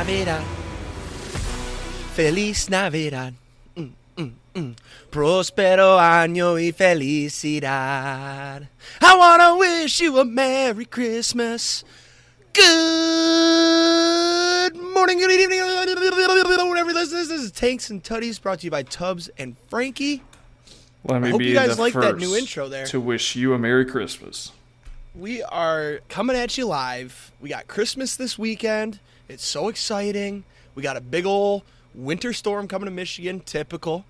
Navidad. Feliz Navidad. Prospero año y felicidad. I want to wish you a Merry Christmas. Good morning, good evening, whenever you listen to this. This is Tanks and Tuddies, brought to you by Tubbs and Frankie. Let me I hope be you guys the like that first new intro there. to wish you a Merry Christmas. We are coming at you live. We got Christmas this weekend. It's so exciting. We got a big ol' winter storm coming to Michigan, typical.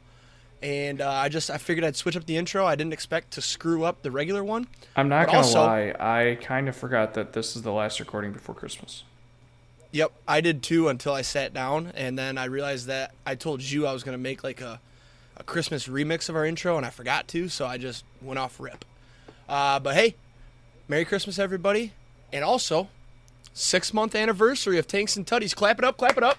And I figured I'd switch up the intro. I didn't expect to screw up the regular one. I'm not going to lie. I kind of forgot that this is the last recording before Christmas. Yep, I did too until I sat down. And then I realized that I told you I was going to make like a Christmas remix of our intro, and I forgot to, so I just went off rip. But hey, Merry Christmas, everybody. And also, 6-month anniversary of Tanks and Tuddies. Clap it up, clap it up.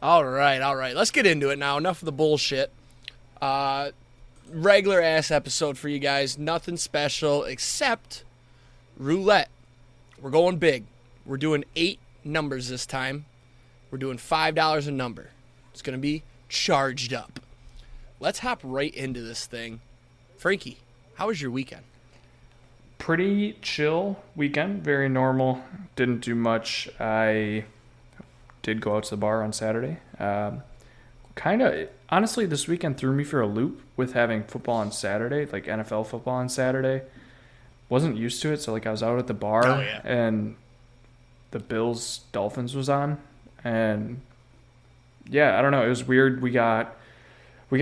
All right. Let's get into it now. Enough of the bullshit. Regular ass episode for you guys. Nothing special except roulette. We're going big. We're doing 8 numbers this time. We're doing $5 a number. It's going to be charged up. Let's hop right into this thing. Frankie, how was your weekend? Pretty chill weekend. Very normal. Didn't do much. I did go out to the bar on Saturday. Honestly, this weekend threw me for a loop with having football on Saturday, like NFL football on Saturday. Wasn't used to it, so I was out at the bar and the Bills-Dolphins was on. And yeah, I don't know. It was weird. We got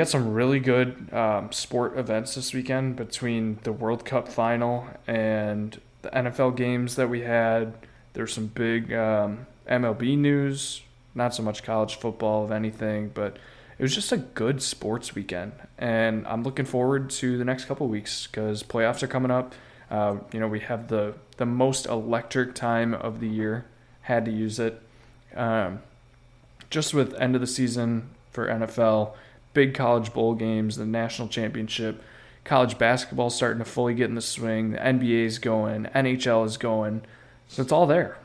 some really good sport events this weekend between the World Cup final and the NFL games that we had. There's some big MLB news, not so much college football of anything, but it was just a good sports weekend. And I'm looking forward to the next couple of weeks because playoffs are coming up. We have the most electric time of the year. Had to use it. Just with end of the season for NFL, big college bowl games, the national championship, college basketball starting to fully get in the swing, the NBA is going, NHL is going, so it's all there.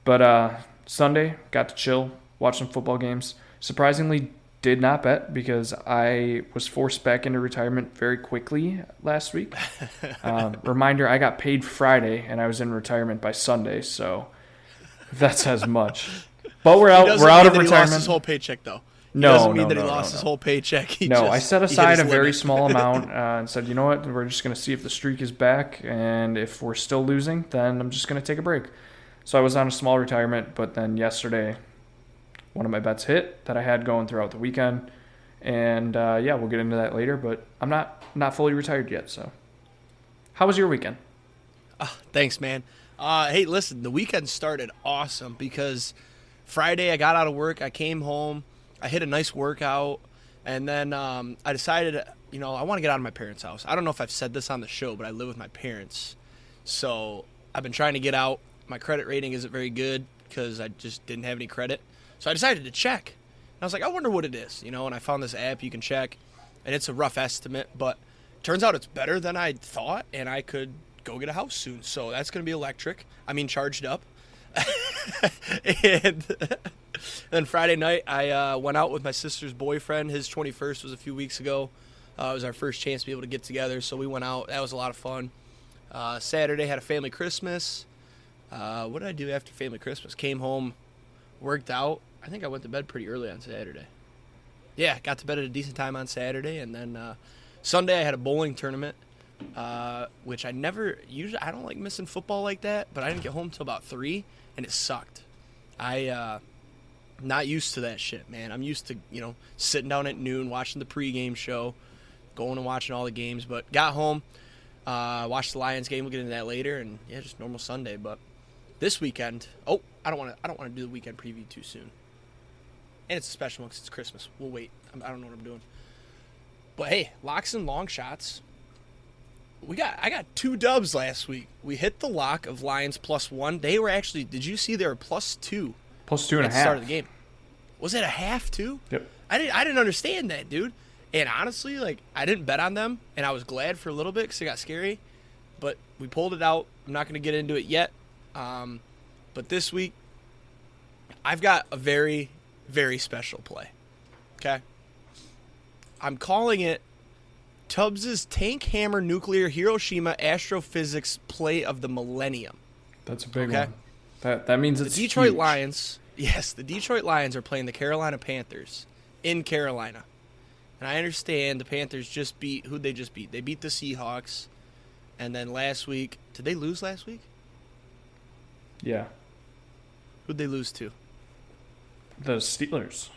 But Sunday, got to chill, watch some football games. Surprisingly, did not bet because I was forced back into retirement very quickly last week. Reminder, I got paid Friday, and I was in retirement by Sunday, so that says much. But we're out of retirement. He lost his whole paycheck, though. Doesn't mean that he lost his whole paycheck. I set aside a very small amount and said, you know what, we're just going to see if the streak is back, and if we're still losing, then I'm just going to take a break. So I was on a small retirement, but then yesterday, one of my bets hit that I had going throughout the weekend, and we'll get into that later, but I'm not fully retired yet, so. How was your weekend? Thanks, man. Hey, listen, the weekend started awesome because Friday I got out of work, I came home, I hit a nice workout, and then I decided, I want to get out of my parents' house. I don't know if I've said this on the show, but I live with my parents. So I've been trying to get out. My credit rating isn't very good because I just didn't have any credit. So I decided to check. And I was like, I wonder what it is, and I found this app you can check, and it's a rough estimate, but it turns out it's better than I thought, and I could go get a house soon. So that's going to be electric. Charged up. And then Friday night, I went out with my sister's boyfriend. His 21st was a few weeks ago. It was our first chance to be able to get together, so we went out. That was a lot of fun. Saturday, had a family Christmas. What did I do after family Christmas? Came home, worked out. I think I went to bed pretty early on Saturday. Yeah, got to bed at a decent time on Saturday, and then Sunday I had a bowling tournament, which I don't like missing football like that, but I didn't get home till about 3, and it sucked. Not used to that shit, man. I'm used to, sitting down at noon, watching the pregame show, going and watching all the games, but got home, watched the Lions game. We'll get into that later, and yeah, just normal Sunday. But this weekend, I don't want to do the weekend preview too soon. And it's a special one because it's Christmas. We'll wait. I don't know what I'm doing. But hey, locks and long shots. I got 2 dubs last week. We hit the lock of Lions +1. They were actually, did you see they were +2? +2.5. At the start of the game. Was it a half too? Yep. I didn't understand that, dude. And honestly, I didn't bet on them, and I was glad for a little bit because it got scary. But we pulled it out. I'm not going to get into it yet. But this week, I've got a very, very special play. Okay? I'm calling it Tubbs' Tank Hammer Nuclear Hiroshima Astrophysics Play of the Millennium. That's a big one. That means it's the Detroit huge. Lions. Yes, the Detroit Lions are playing the Carolina Panthers in Carolina. And I understand the Panthers just beat, who'd they just beat? They beat the Seahawks. And then last week, did they lose last week? Yeah. Who'd they lose to? The Steelers.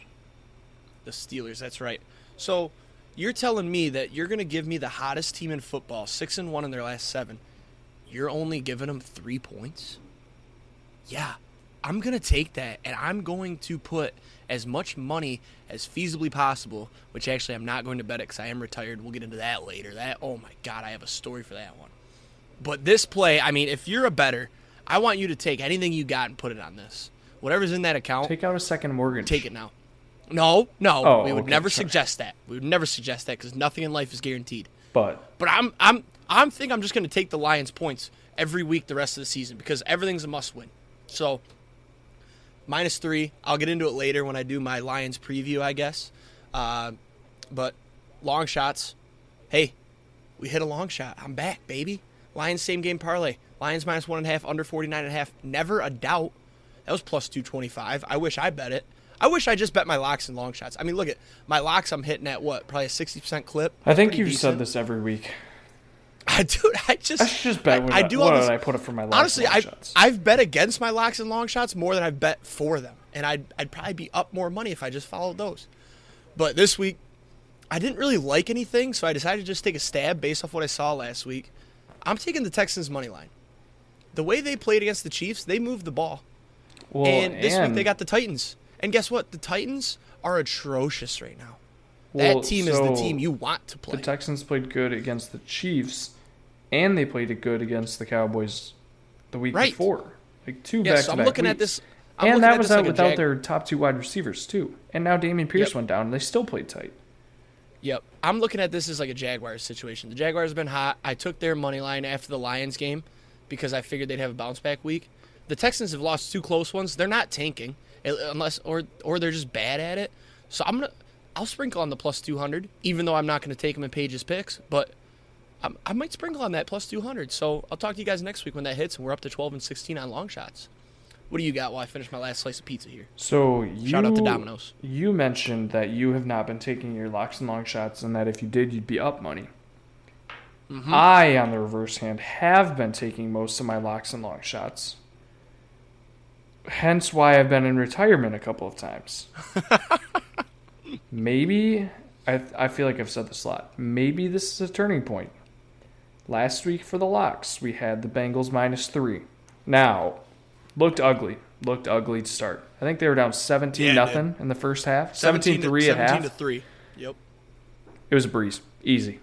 The Steelers, that's right. So you're telling me that you're going to give me the hottest team in football, 6-1 in their last 7. You're only giving them 3 points? Yeah, I'm going to take that, and I'm going to put as much money as feasibly possible, which actually I'm not going to bet it because I am retired. We'll get into that later. Oh, my God, I have a story for that one. But this play, I mean, if you're a bettor, I want you to take anything you got and put it on this. Whatever's in that account. Take out a second mortgage. Take it now. No. Oh, we would okay, never sorry. suggest that. We would never suggest that because nothing in life is guaranteed. But I'm just going to take the Lions points every week the rest of the season because everything's a must-win. So, -3. I'll get into it later when I do my Lions preview, I guess. But long shots. Hey, we hit a long shot. I'm back, baby. Lions same game parlay. Lions -1.5, under 49.5. Never a doubt. That was plus 225. I wish I bet it. I wish I just bet my locks and long shots. I mean, look at my locks. I'm hitting at what? Probably a 60% clip. I think Pretty you've decent. said this every week. I should just bet I do all what this. did I put up for my locks Honestly, and long shots? I've bet against my locks and long shots more than I've bet for them, and I'd probably be up more money if I just followed those. But this week, I didn't really like anything, so I decided to just take a stab based off what I saw last week. I'm taking the Texans money line. The way they played against the Chiefs, they moved the ball, and this week they got the Titans. And guess what? The Titans are atrocious right now. That team is the team you want to play. The Texans played good against the Chiefs, and they played it good against the Cowboys the week before. Like two back-to-back so I'm looking weeks. at this. And that was out without their top 2 wide receivers, too. And now Dameon Pierce went down, and they still played tight. Yep. I'm looking at this as like a Jaguars situation. The Jaguars have been hot. I took their money line after the Lions game because I figured they'd have a bounce-back week. The Texans have lost 2 close ones. They're not tanking, unless or they're just bad at it. So I'll sprinkle on the plus 200, even though I'm not going to take them in Paige's picks. But I might sprinkle on that plus 200. So I'll talk to you guys next week when that hits, and we're up to 12-16 on long shots. What do you got while I finish my last slice of pizza here? So Shout out to Domino's. You mentioned that you have not been taking your locks and long shots, and that if you did, you'd be up money. Mm-hmm. I, on the reverse hand, have been taking most of my locks and long shots. Hence why I've been in retirement a couple of times. Maybe, I feel like I've said this a lot, maybe this is a turning point. Last week for the locks, we had the Bengals -3. Now, looked ugly to start. I think they were down 17-0 in the first half. 17-3 at half. 17-3. Yep. It was a breeze. Easy.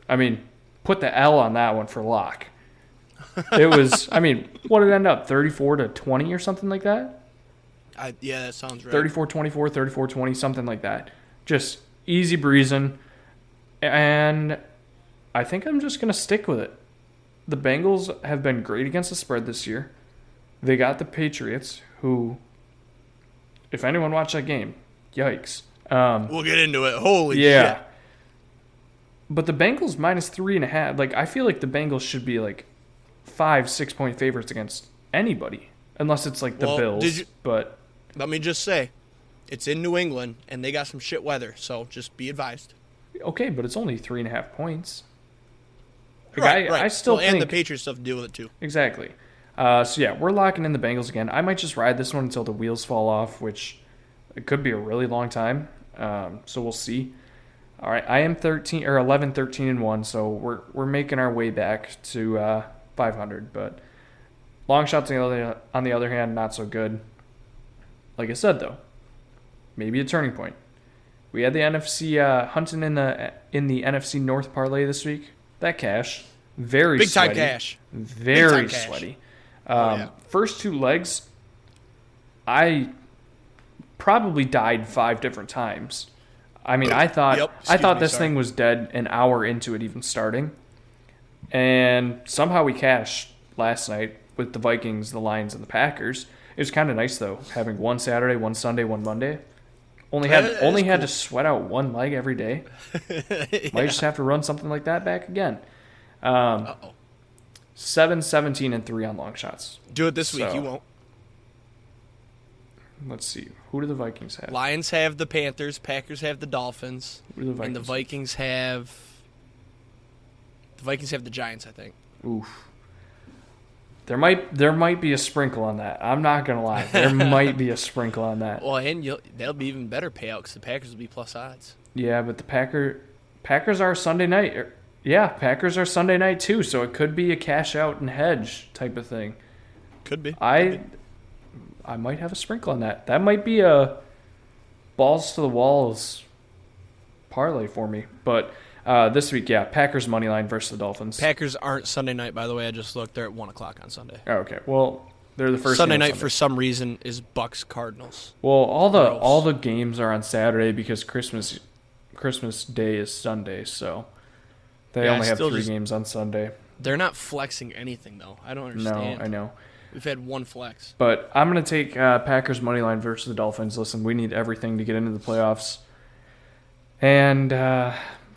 I mean, put the L on that one for lock. It was, I mean, what did it end up? 34-20 or something like that? Yeah, that sounds right. 34-24, 34-20, something like that. Just easy breezing. And I think I'm just going to stick with it. The Bengals have been great against the spread this year. They got the Patriots, who, if anyone watched that game, yikes. We'll get into it. Holy shit. But the Bengals -3.5. Like, I feel like the Bengals should be like 5-6 point favorites against anybody, unless it's like the Bills. But let me just say, it's in New England and they got some shit weather, so just be advised. Okay, but it's only 3.5 points. Like, Right. I still think, and the Patriots stuff to deal with it too. Exactly. So yeah, we're locking in the Bengals again. I might just ride this one until the wheels fall off, which it could be a really long time. So we'll see. All right, I am 11, 13-1, so we're making our way back to 500. But long shots on the other hand, not so good. Like I said though, maybe a turning point. We had the NFC Huntin in the NFC North parlay this week. That cash, very big sweaty, time cash, very big time sweaty. Cash. First 2 legs, I probably died 5 different times. I mean, I thought this thing was dead an hour into it even starting, and somehow we cashed last night. with the Vikings, the Lions, and the Packers. It was kind of nice though, having one Saturday, one Sunday, one Monday. Only had to sweat out one leg every day. Yeah. Might just have to run something like that back again. 7, 17, and 3 on long shots. Do it this week. You won't. Let's see. Who do the Vikings have? Lions have the Panthers. Packers have the Dolphins. Who do the Vikings and the Vikings have... The Vikings have the Giants, I think. Oof. There might be a sprinkle on that. I'm not going to lie. There might be a sprinkle on that. Well, and that'll be even better payout because the Packers will be plus odds. Yeah, but the Packers are Sunday night. Yeah, Packers are Sunday night too, so it could be a cash out and hedge type of thing. Could be. I might have a sprinkle on that. That might be a balls to the walls parlay for me. But this week, yeah, Packers money line versus the Dolphins. Packers aren't Sunday night, by the way. I just looked. They're at 1 o'clock on Sunday. Oh, okay. Well, they're the first Sunday game night Sunday. for some reason is Bucks Cardinals. Well, all the games are on Saturday because Christmas Day is Sunday, so they only have 3 games on Sunday. They're not flexing anything though. I don't understand. No, I know. We've had one flex. But I'm going to take Packers money line versus the Dolphins. Listen, we need everything to get into the playoffs. And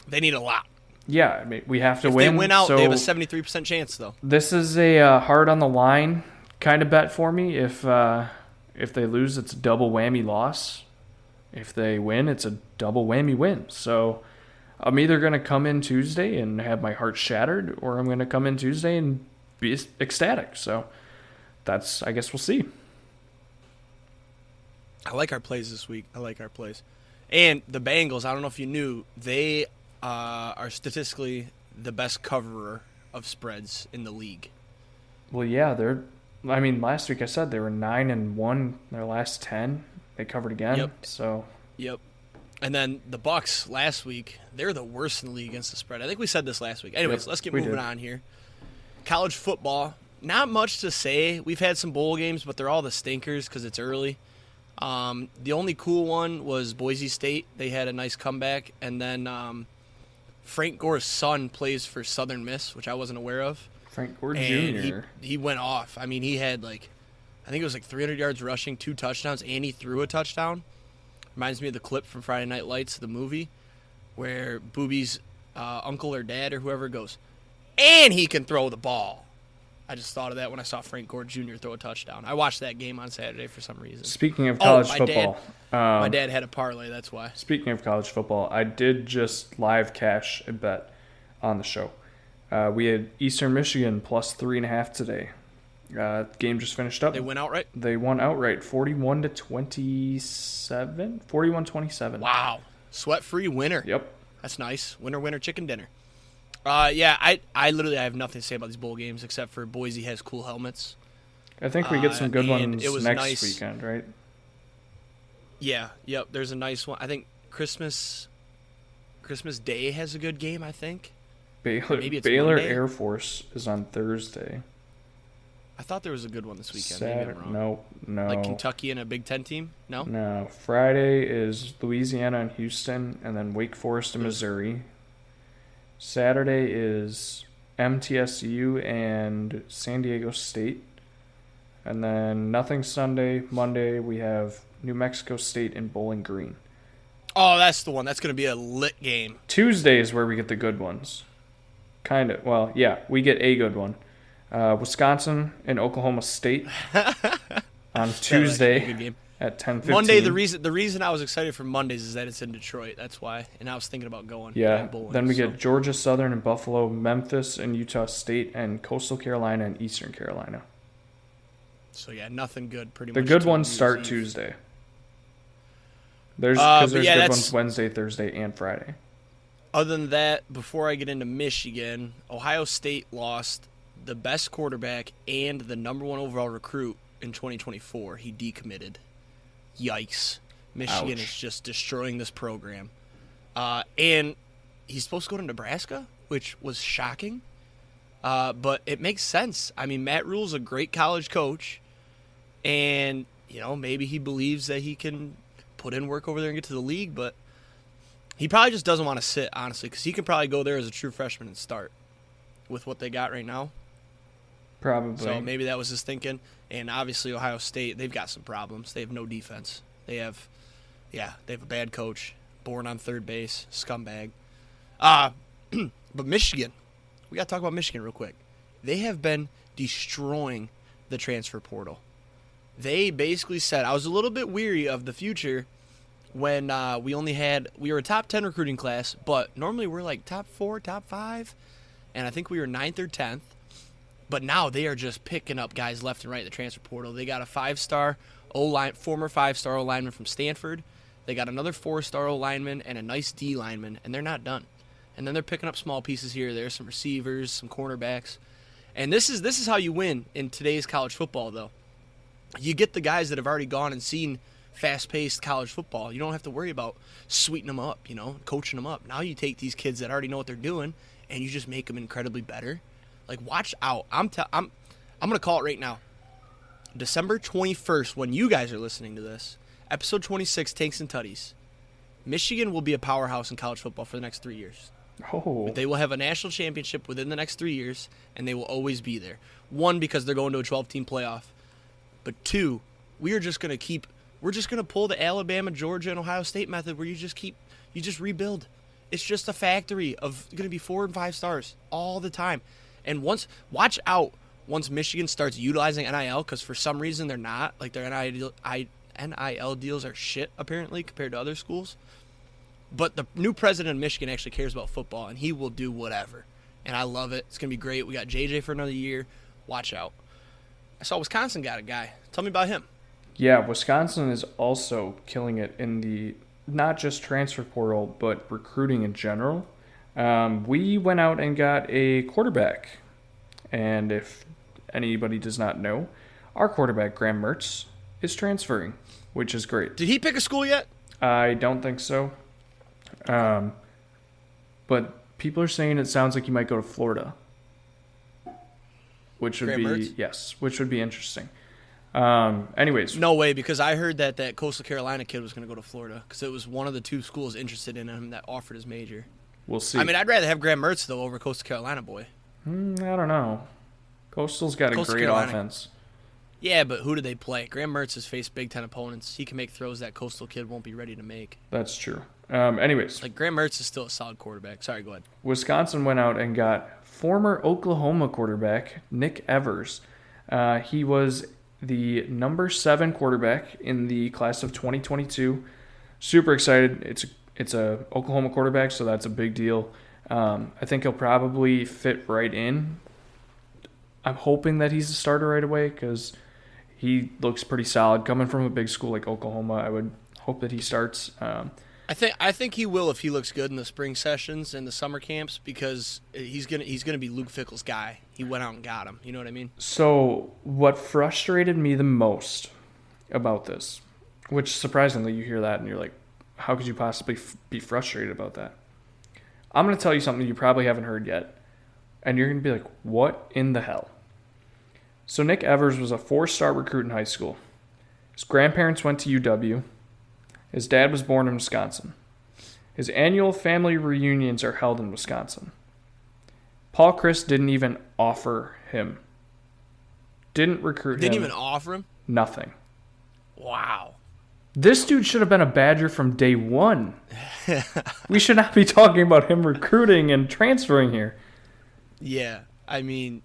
they need a lot. Yeah, I mean, we have to win. If they win out, so they have a 73% chance, though. This is a hard on the line kind of bet for me. If they lose, it's a double whammy loss. If they win, it's a double whammy win. So I'm either going to come in Tuesday and have my heart shattered, or I'm going to come in Tuesday and be ecstatic. So I guess we'll see. I like our plays this week. And the Bengals, I don't know if you knew, they are statistically the best coverer of spreads in the league. Well, yeah, last week I said they were 9-1 in their last 10. They covered again. Yep. Yep. And then the Bucks last week, they're the worst in the league against the spread. I think we said this last week. Anyways, let's get moving on here. College football, not much to say. We've had some bowl games, but they're all the stinkers because it's early. The only cool one was Boise State. They had a nice comeback. And then Frank Gore's son plays for Southern Miss, which I wasn't aware of. Frank Gore Jr. He went off. I mean, he had I think it was 300 yards rushing, 2 touchdowns, and he threw a touchdown. Reminds me of the clip from Friday Night Lights, the movie, where Booby's uncle or dad or whoever goes, and he can throw the ball. I just thought of that when I saw Frank Gore Jr. throw a touchdown. I watched that game on Saturday for some reason. Speaking of college football. My dad had a parlay, that's why. Speaking of college football, I did just live cash a bet on the show. We had Eastern Michigan plus 3.5 today. Game just finished up. They went outright? They won outright, 41-27. 41-27. Wow. Sweat-free winner. Yep. That's nice. Winner, chicken dinner. I literally have nothing to say about these bowl games except for Boise has cool helmets. I think we get some good ones next nice. weekend, right? Yeah. Yep. There's a nice one. I think Christmas Day has a good game, I think. Baylor Air Force is on Thursday. I thought there was a good one this weekend. Maybe I'm wrong. No. Like Kentucky and a Big Ten team? No? No. Friday is Louisiana and Houston, and then Wake Forest and Missouri. Saturday is MTSU and San Diego State. And then nothing Sunday. Monday we have New Mexico State and Bowling Green. Oh, that's the one. That's going to be a lit game. Tuesday is where we get the good ones. Kind of. Well, yeah, we get a good one. Wisconsin and Oklahoma State on Tuesday good game. At 10:15. Monday, the reason I was excited for Mondays is that it's in Detroit. That's why. And I was thinking about going. Yeah. Then we get Georgia Southern and Buffalo, Memphis and Utah State, and Coastal Carolina and Eastern Carolina. So, yeah, nothing good pretty much. The good ones start Tuesday. There's good ones Wednesday, Thursday, and Friday. Other than that, before I get into Michigan, Ohio State lost the best quarterback and the number 1 overall recruit in 2024. He decommitted. Yikes. Michigan is just destroying this program. And he's supposed to go to Nebraska, which was shocking. But it makes sense. I mean, Matt Rule's a great college coach. And, maybe he believes that he can put in work over there and get to the league. But he probably just doesn't want to sit, honestly, because he could probably go there as a true freshman and start with what they got right now. Probably. So maybe that was his thinking. And obviously Ohio State, they've got some problems. They have no defense. They have a bad coach, born on third base, scumbag. But Michigan, we got to talk about Michigan real quick. They have been destroying the transfer portal. They basically said, I was a little bit weary of the future when we were a top 10 recruiting class, but normally we're like top 4, top 5, and I think we were 9th or 10th. But now they are just picking up guys left and right in the transfer portal. They got a 5-star former 5-star O-lineman from Stanford. They got another 4-star O-lineman and a nice D lineman, and they're not done. And then they're picking up small pieces here. There's some receivers, some cornerbacks. And this is how you win in today's college football, though. You get the guys that have already gone and seen fast-paced college football. You don't have to worry about sweetening them up, coaching them up. Now you take these kids that already know what they're doing, and you just make them incredibly better. Like, watch out. I'm going to call it right now. December 21st, when you guys are listening to this, episode 26, Tanks and Tuddies, Michigan will be a powerhouse in college football for the next 3 years. Oh. They will have a national championship within the next 3 years, and they will always be there. 1, because they're going to a 12-team playoff. But 2, we're just going to pull the Alabama, Georgia, and Ohio State method where you just rebuild. It's just a factory of going to be 4 and 5 stars all the time. And watch out once Michigan starts utilizing NIL, because for some reason they're not. Like, their NIL deals are shit, apparently, compared to other schools. But the new president of Michigan actually cares about football, and he will do whatever. And I love it. It's going to be great. We got JJ for another year. Watch out. I saw Wisconsin got a guy. Tell me about him. Yeah, Wisconsin is also killing it in the not just transfer portal, but recruiting in general. We went out and got a quarterback. And if anybody does not know, our quarterback, Graham Mertz, is transferring, which is great. Did he pick a school yet? I don't think so. But people are saying it sounds like he might go to Florida, which would Graham be Mertz? which would be interesting. Anyways, No way, because I heard that Coastal Carolina kid was going to go to Florida because it was one of the 2 schools interested in him that offered his major. we'll see. I mean, I'd rather have Graham Mertz, though, over Coastal Carolina boy. I don't know. Coastal's got a great offense. Yeah, but who do they play? Graham Mertz has faced Big Ten opponents. He can make throws that Coastal kid won't be ready to make. That's true. Anyways, Like, Graham Mertz is still a solid quarterback. Sorry, go ahead. Wisconsin went out and got former Oklahoma quarterback Nick Evers. He was the number 7 quarterback in the class of 2022. Super excited. It's a Oklahoma quarterback, so that's a big deal. I think he'll probably fit right in. I'm hoping that he's a starter right away because he looks pretty solid. Coming from a big school like Oklahoma, I would hope that he starts. I think he will if he looks good in the spring sessions and the summer camps because he's gonna be Luke Fickell's guy. He went out and got him. You know what I mean? So what frustrated me the most about this, which surprisingly you hear that and you're like, how could you possibly be frustrated about that? I'm going to tell you something you probably haven't heard yet, and you're going to be like, what in the hell? So Nick Evers was a 4-star recruit in high school. His grandparents went to UW. His dad was born in Wisconsin. His annual family reunions are held in Wisconsin. Paul Chris didn't even offer him. Didn't recruit him. Didn't even offer him? Nothing. Wow. This dude should have been a Badger from day one. We should not be talking about him recruiting and transferring here. Yeah, I mean,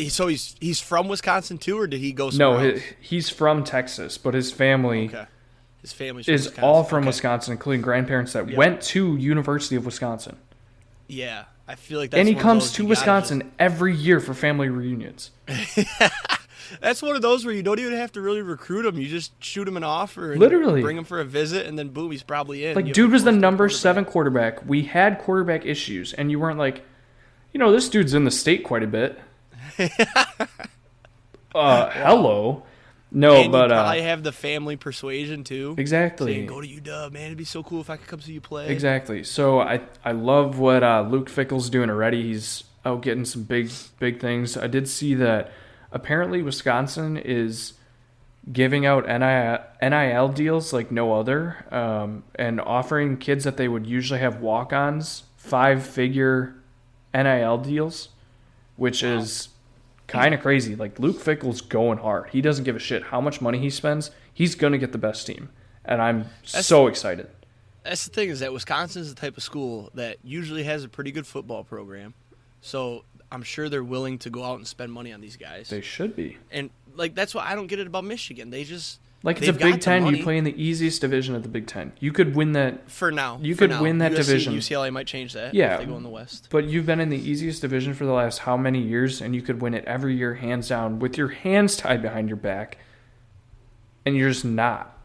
so he's from Wisconsin too, or did he go somewhere else? He's from Texas, but his family his family's from is Wisconsin. all from Wisconsin, including grandparents that went to University of Wisconsin. Yeah, I feel like that's and he one comes of those to Wisconsin every year for family reunions. That's one of those where you don't even have to really recruit him. You just shoot him an offer and Literally bring him for a visit, and then boom, he's probably in. Like, dude was the number 7 quarterback. We had quarterback issues, and you weren't like, this dude's in the state quite a bit. Hello. No, and but you probably have the family persuasion too. Exactly. Saying, go to UW, man. It'd be so cool if I could come see you play. Exactly. So I love what Luke Fickell's doing already. He's out getting some big things. I did see that apparently Wisconsin is giving out NIL deals like no other, and offering kids that they would usually have walk-ons 5-figure NIL deals, which is kind of crazy. Like, Luke Fickell's going hard. He doesn't give a shit how much money he spends. He's going to get the best team. And I'm so excited. That's the thing, is that Wisconsin's the type of school that usually has a pretty good football program. So I'm sure they're willing to go out and spend money on these guys. They should be. And, like, that's why I don't get it about Michigan. They just... Like, it's a Big Ten. You play in the easiest division of the Big Ten. You could win that. For now. You could win that USC, division. UCLA might change that if they go in the West. But you've been in the easiest division for the last how many years, and you could win it every year hands down with your hands tied behind your back, and you're just not.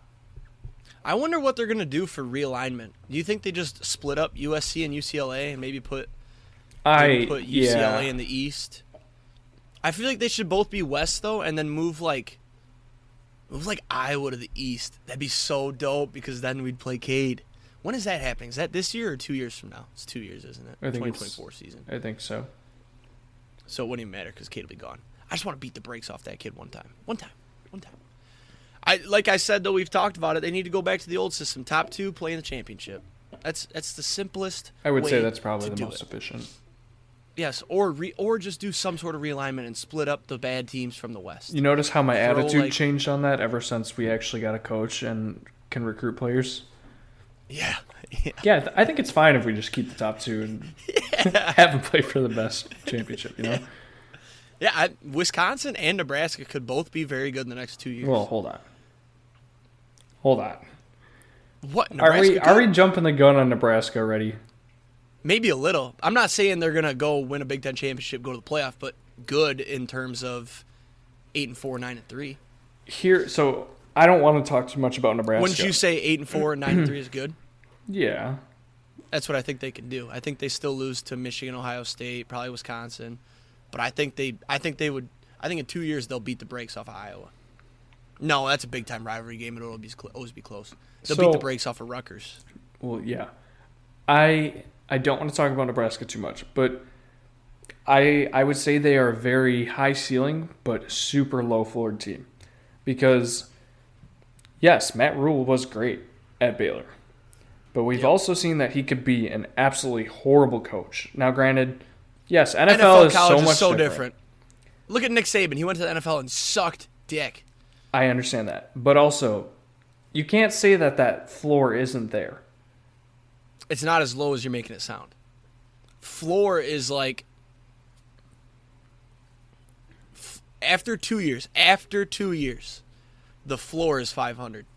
I wonder what they're going to do for realignment. Do you think they just split up USC and UCLA and maybe put UCLA in the East? I feel like they should both be West, though, and then move Iowa to the East. That'd be so dope, because then we'd play Cade. When is that happening? Is that this year or 2 years from now? It's 2 years, isn't it? I think 2024 season. I think so. So it wouldn't even matter, because Cade will be gone. I just want to beat the brakes off that kid one time. One time. Like I said, though, we've talked about it. They need to go back to the old system. Top 2 play in the championship. That's the simplest. I would way say that's probably to the do most it. efficient. Yes, or just do some sort of realignment and split up the bad teams from the West. You notice how my attitude changed on that ever since we actually got a coach and can recruit players? Yeah. Yeah, I think it's fine if we just keep the top 2 and have them play for the best championship, you know? Yeah, Wisconsin and Nebraska could both be very good in the next 2 years. Well, hold on. What? Are we jumping the gun on Nebraska already? Maybe a little. I'm not saying they're going to go win a Big Ten championship, go to the playoff, but good in terms of 8-4, 9-3. Here, so I don't want to talk too much about Nebraska. Wouldn't you say 8-4 and 9-3 is good? Yeah. That's what I think they can do. I think they still lose to Michigan, Ohio State, probably Wisconsin, but I think in 2 years they'll beat the brakes off of Iowa. No, that's a big time rivalry game. It'll always be close. They'll beat the brakes off of Rutgers. Well, yeah. I don't want to talk about Nebraska too much, but I would say they are a very high ceiling but super low floored team. Because, yes, Matt Rule was great at Baylor. But we've also seen that he could be an absolutely horrible coach. Now, granted, yes, NFL is college so much is so different. Look at Nick Saban. He went to the NFL and sucked dick. I understand that. But also, you can't say that floor isn't there. It's not as low as you're making it sound. Floor is like after 2 years, the floor is 500.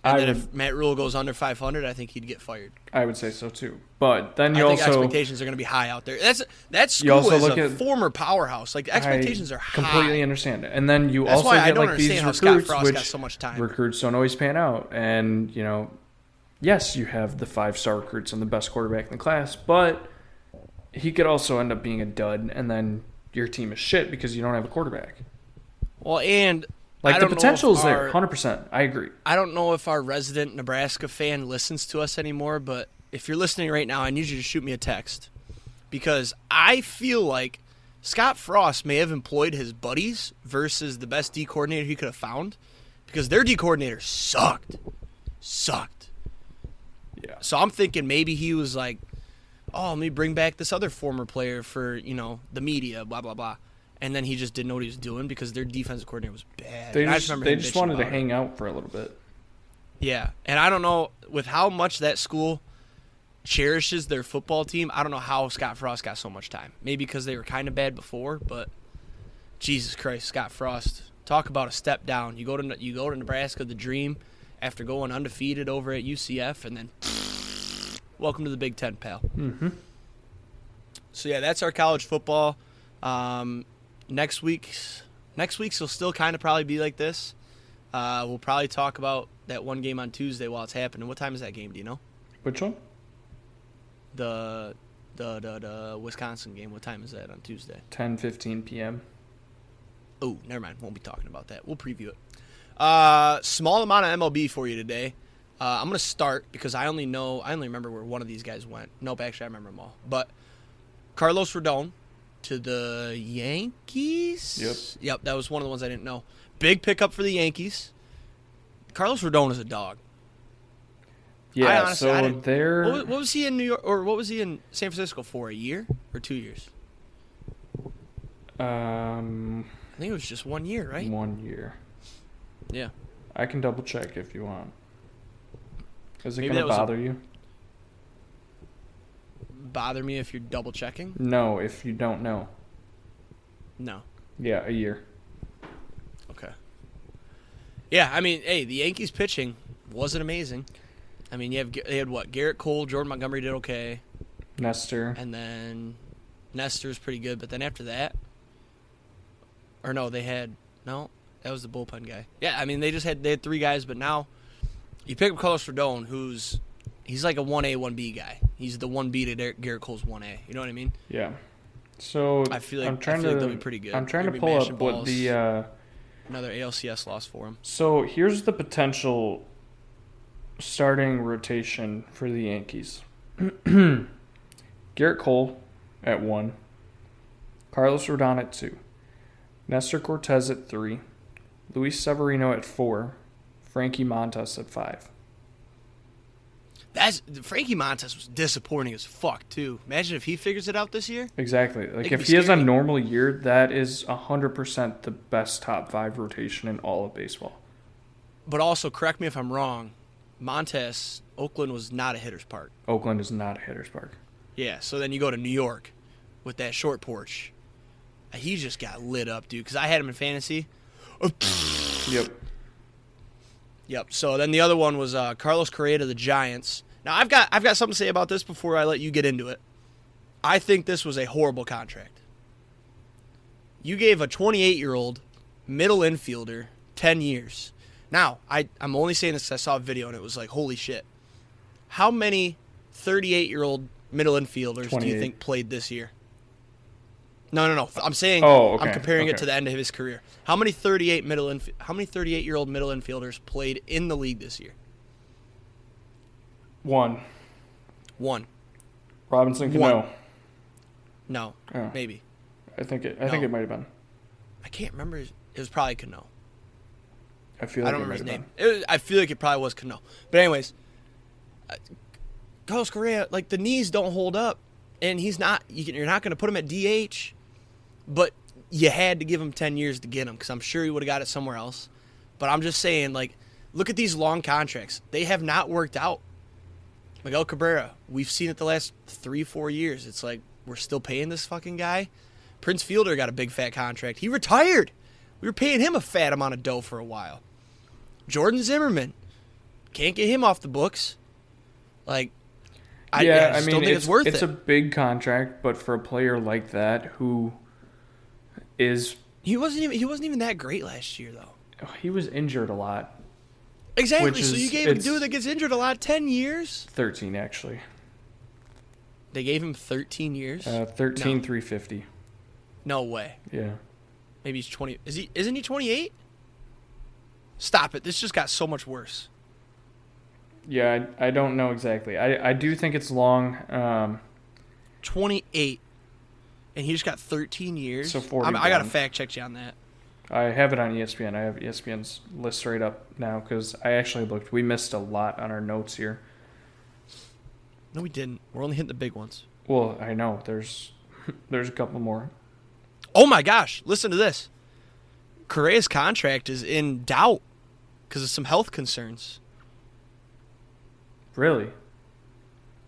And then if Matt Rule goes under 500, I think he'd get fired. I would say so too. But then I think expectations are going to be high out there. That school is a former powerhouse. Like, expectations are high. Completely understand it. And then that's also why get I don't like these how recruits, Scott Frost which got so much time. Recruits don't always pan out. And yes, you have the 5-star recruits and the best quarterback in the class, but he could also end up being a dud, and then your team is shit because you don't have a quarterback. Well, and the potential is there, 100%. I agree. I don't know if our resident Nebraska fan listens to us anymore, but if you're listening right now, I need you to shoot me a text, because I feel like Scott Frost may have employed his buddies versus the best D coordinator he could have found, because their D coordinator sucked. Yeah. So I'm thinking maybe he was like, oh, let me bring back this other former player for, the media, blah, blah, blah. And then he just didn't know what he was doing because their defensive coordinator was bad. They just wanted to hang out for a little bit. Yeah. And I don't know, with how much that school cherishes their football team, I don't know how Scott Frost got so much time. Maybe because they were kind of bad before, but Jesus Christ, Scott Frost. Talk about a step down. You go to Nebraska, the dream, after going undefeated over at UCF, and then welcome to the Big Ten, pal. Mm-hmm. So, yeah, that's our college football. Next week's will still kind of probably be like this. We'll probably talk about that one game on Tuesday while it's happening. What time is that game? Do you know? Which one? The Wisconsin game. What time is that on Tuesday? 10:15 p.m. Oh, never mind. Won't be talking about that. We'll preview it. Small amount of MLB for you today. I'm gonna start because I only remember where one of these guys went. Nope, actually I remember them all. But Carlos Rodon to the Yankees. Yep, that was one of the ones I didn't know. Big pickup for the Yankees. Carlos Rodon is a dog. Yeah, honestly, they're... What was he in New York, or what was he in San Francisco for, a year or 2 years? I think it was just 1 year, right? 1 year. Yeah. I can double check if you want. Is it Maybe going to bother you? Bother me if you're double checking? No, if you don't know. No. Yeah, a year. Okay. Yeah, I mean, hey, the Yankees pitching wasn't amazing. I mean, they had what? Garrett Cole, Jordan Montgomery did okay. Nestor. And then Nestor's pretty good, but then after that, or no, that was the bullpen guy. Yeah, I mean, they had three guys, but now you pick up Carlos Rodon, he's like a 1A, 1B guy. He's the 1B to Garrett Cole's 1A. You know what I mean? Yeah. So I feel like they'll be pretty good. I'm trying to pull up what the another ALCS loss for him. So here's the potential starting rotation for the Yankees. Garrett Cole at 1, Carlos Rodon at 2, Nestor Cortez at 3, Luis Severino at 4, Frankie Montas at 5. Frankie Montas was disappointing as fuck too. Imagine if he figures it out this year. Exactly. Like if he has a normal year, that is 100% the best top 5 rotation in all of baseball. But also, correct me if I'm wrong, Oakland was not a hitter's park. Oakland is not a hitter's park. Yeah, so then you go to New York with that short porch. He just got lit up, dude, because I had him in fantasy. Yep. So then the other one was Carlos Correa to the Giants. Now I've got something to say about this before I let you get into it. I think this was a horrible contract. You gave a 28-year-old middle infielder 10 years. Now, I'm only saying this because I saw a video and it was like, holy shit. How many 38-year-old middle infielders 28. do you think played this year? No. I'm saying I'm comparing it to the end of his career. How many 38-year-old middle infielders played in the league this year? 1. Robinson Cano. No, maybe. I think it might have been. I can't remember. It was probably Cano. I feel like I don't remember his name. I feel like it probably was Cano. But anyways, Carlos Correa, like the knees don't hold up, and he's not. You're not going to put him at DH, but you had to give him 10 years to get him because I'm sure he would have got it somewhere else. But I'm just saying, like, look at these long contracts. They have not worked out. Miguel Cabrera, we've seen it the last 3-4 years. It's like we're still paying this fucking guy. Prince Fielder got a big fat contract. He retired. We were paying him a fat amount of dough for a while. Jordan Zimmerman, can't get him off the books. Like, I just don't think it's worth it. It's a big contract, but for a player like that who is... He wasn't even that great last year, though. He was injured a lot. Exactly, so you gave a dude that gets injured a lot 10 years? 13, actually. They gave him 13 years? 350. No way. Yeah. Maybe he's 20. Isn't he 28? Stop it. This just got so much worse. Yeah, I don't know exactly. I do think it's long. 28. And he just got 13 years? So 41. I got to fact check you on that. I have it on ESPN. I have ESPN's list right up now because I actually looked. We missed a lot on our notes here. No, we didn't. We're only hitting the big ones. Well, I know. There's a couple more. Oh, my gosh. Listen to this. Correa's contract is in doubt because of some health concerns. Really?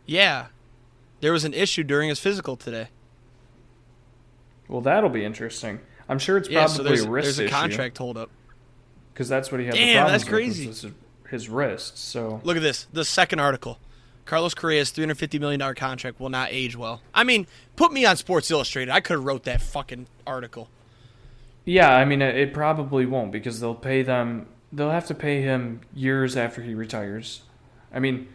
Yeah. There was an issue during his physical today. Well, that'll be interesting. I'm sure it's probably a wrist issue. There's a contract hold up. Because that's what he had Damn, the problems that's crazy. with, his wrist. So look at this. The second article. Carlos Correa's $350 million contract will not age well. I mean, put me on Sports Illustrated. I could have wrote that fucking article. Yeah, I mean, it probably won't because they'll have to pay him years after he retires. I mean,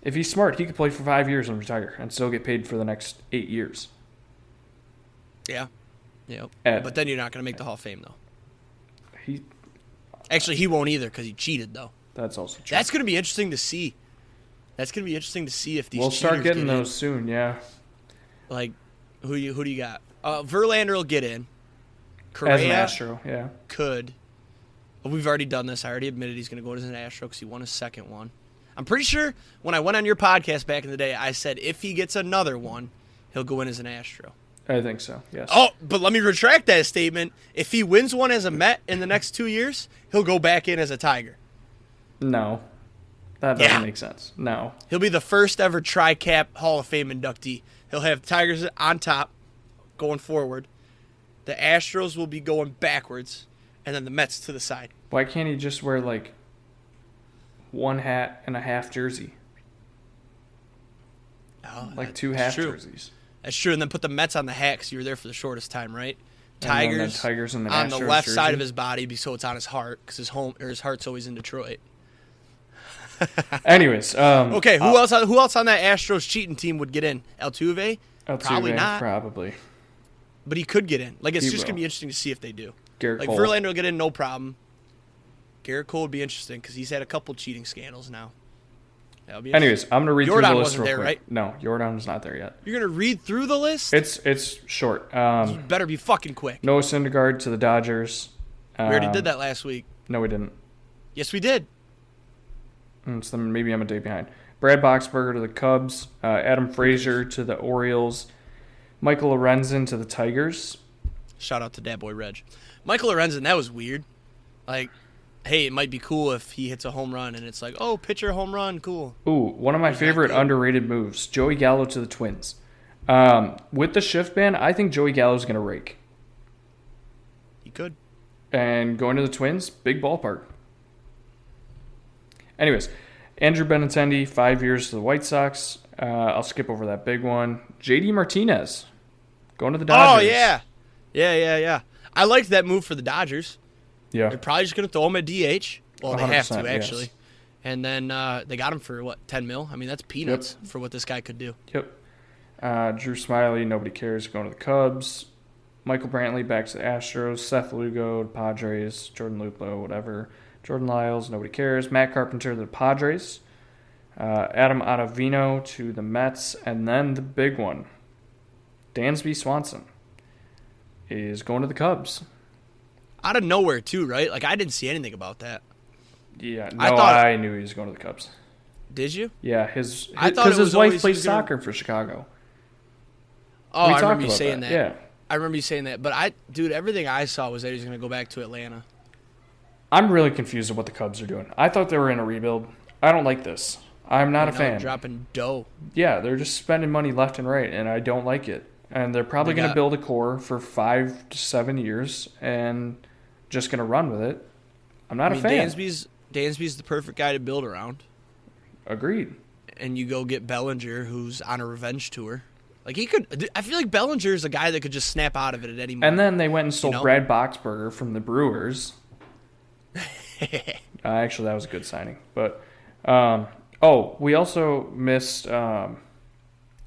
if he's smart, he could play for 5 years and retire and still get paid for the next 8 years. Yeah. Yep. But then you're not going to make the Hall of Fame, though. Actually, he won't either because he cheated, though. That's also true. That's going to be interesting to see. If these we'll start getting those soon, yeah. Like, who do you got? Verlander will get in. Correa as an Astro, yeah. Could. Well, we've already done this. I already admitted he's going to go as an Astro because he won his second one. I'm pretty sure when I went on your podcast back in the day, I said if he gets another one, he'll go in as an Astro. I think so, yes. Oh, but let me retract that statement. If he wins one as a Met in the next 2 years, he'll go back in as a Tiger. No. That doesn't make sense. No. He'll be the first ever tri-cap Hall of Fame inductee. He'll have Tigers on top going forward. The Astros will be going backwards, and then the Mets to the side. Why can't he just wear, like, one hat and a half jersey? Oh, like two half jerseys. That's true, and then put the Mets on the hat because you were there for the shortest time, right? Tigers and the on Astros the left jersey. side of his body, so it's on his heart because his heart's always in Detroit. Anyways, okay, who else on that Astros cheating team would get in? Altuve? Probably not. Probably. But he could get in. Like, it's just going to be interesting to see if they do. Like, Verlander will get in, no problem. Garrett Cole would be interesting because he's had a couple cheating scandals now. Anyways, I'm going to read through the list real quick. Right? No, Jordan's not there yet. You're going to read through the list? It's short. You better be fucking quick. Noah Syndergaard to the Dodgers. We already did that last week. No, we didn't. Yes, we did. So maybe I'm a day behind. Brad Boxberger to the Cubs. Adam Frazier to the Orioles. Michael Lorenzen to the Tigers. Shout out to Dat Boy Reg. Michael Lorenzen, that was weird. Like, hey, it might be cool if he hits a home run and it's like, oh, pitcher home run, cool. Ooh, one of my favorite underrated moves. Joey Gallo to the Twins. With the shift ban, I think Joey Gallo's going to rake. He could. And going to the Twins, big ballpark. Anyways, Andrew Benintendi, 5 years to the White Sox. I'll skip over that big one. JD Martinez, going to the Dodgers. Oh, yeah. Yeah. I liked that move for the Dodgers. Yeah. They're probably just going to throw him at DH. Well, they have to, actually. Yes. And then they got him for, what, $10 million? I mean, that's peanuts for what this guy could do. Yep. Drew Smiley, nobody cares, going to the Cubs. Michael Brantley back to the Astros. Seth Lugo to Padres. Jordan Luplow, whatever. Jordan Lyles, nobody cares. Matt Carpenter to the Padres. Adam Ottavino to the Mets. And then the big one, Dansby Swanson, is going to the Cubs. Out of nowhere, too, right? Like, I didn't see anything about that. Yeah, I knew he was going to the Cubs. Did you? Yeah, because his wife plays soccer for Chicago. Oh, I remember you saying that. Yeah. I remember you saying that. But, everything I saw was that he was going to go back to Atlanta. I'm really confused at what the Cubs are doing. I thought they were in a rebuild. I don't like this. I'm not a fan. They're dropping dough. Yeah, they're just spending money left and right, and I don't like it. And they're probably going to build a core for 5 to 7 years and just going to run with it. I'm not a fan. Dansby's the perfect guy to build around. Agreed. And you go get Bellinger, who's on a revenge tour. Like, he could. I feel like Bellinger is a guy that could just snap out of it at any moment. And then they went and sold Brad Boxberger from the Brewers. Actually, that was a good signing. But we also missed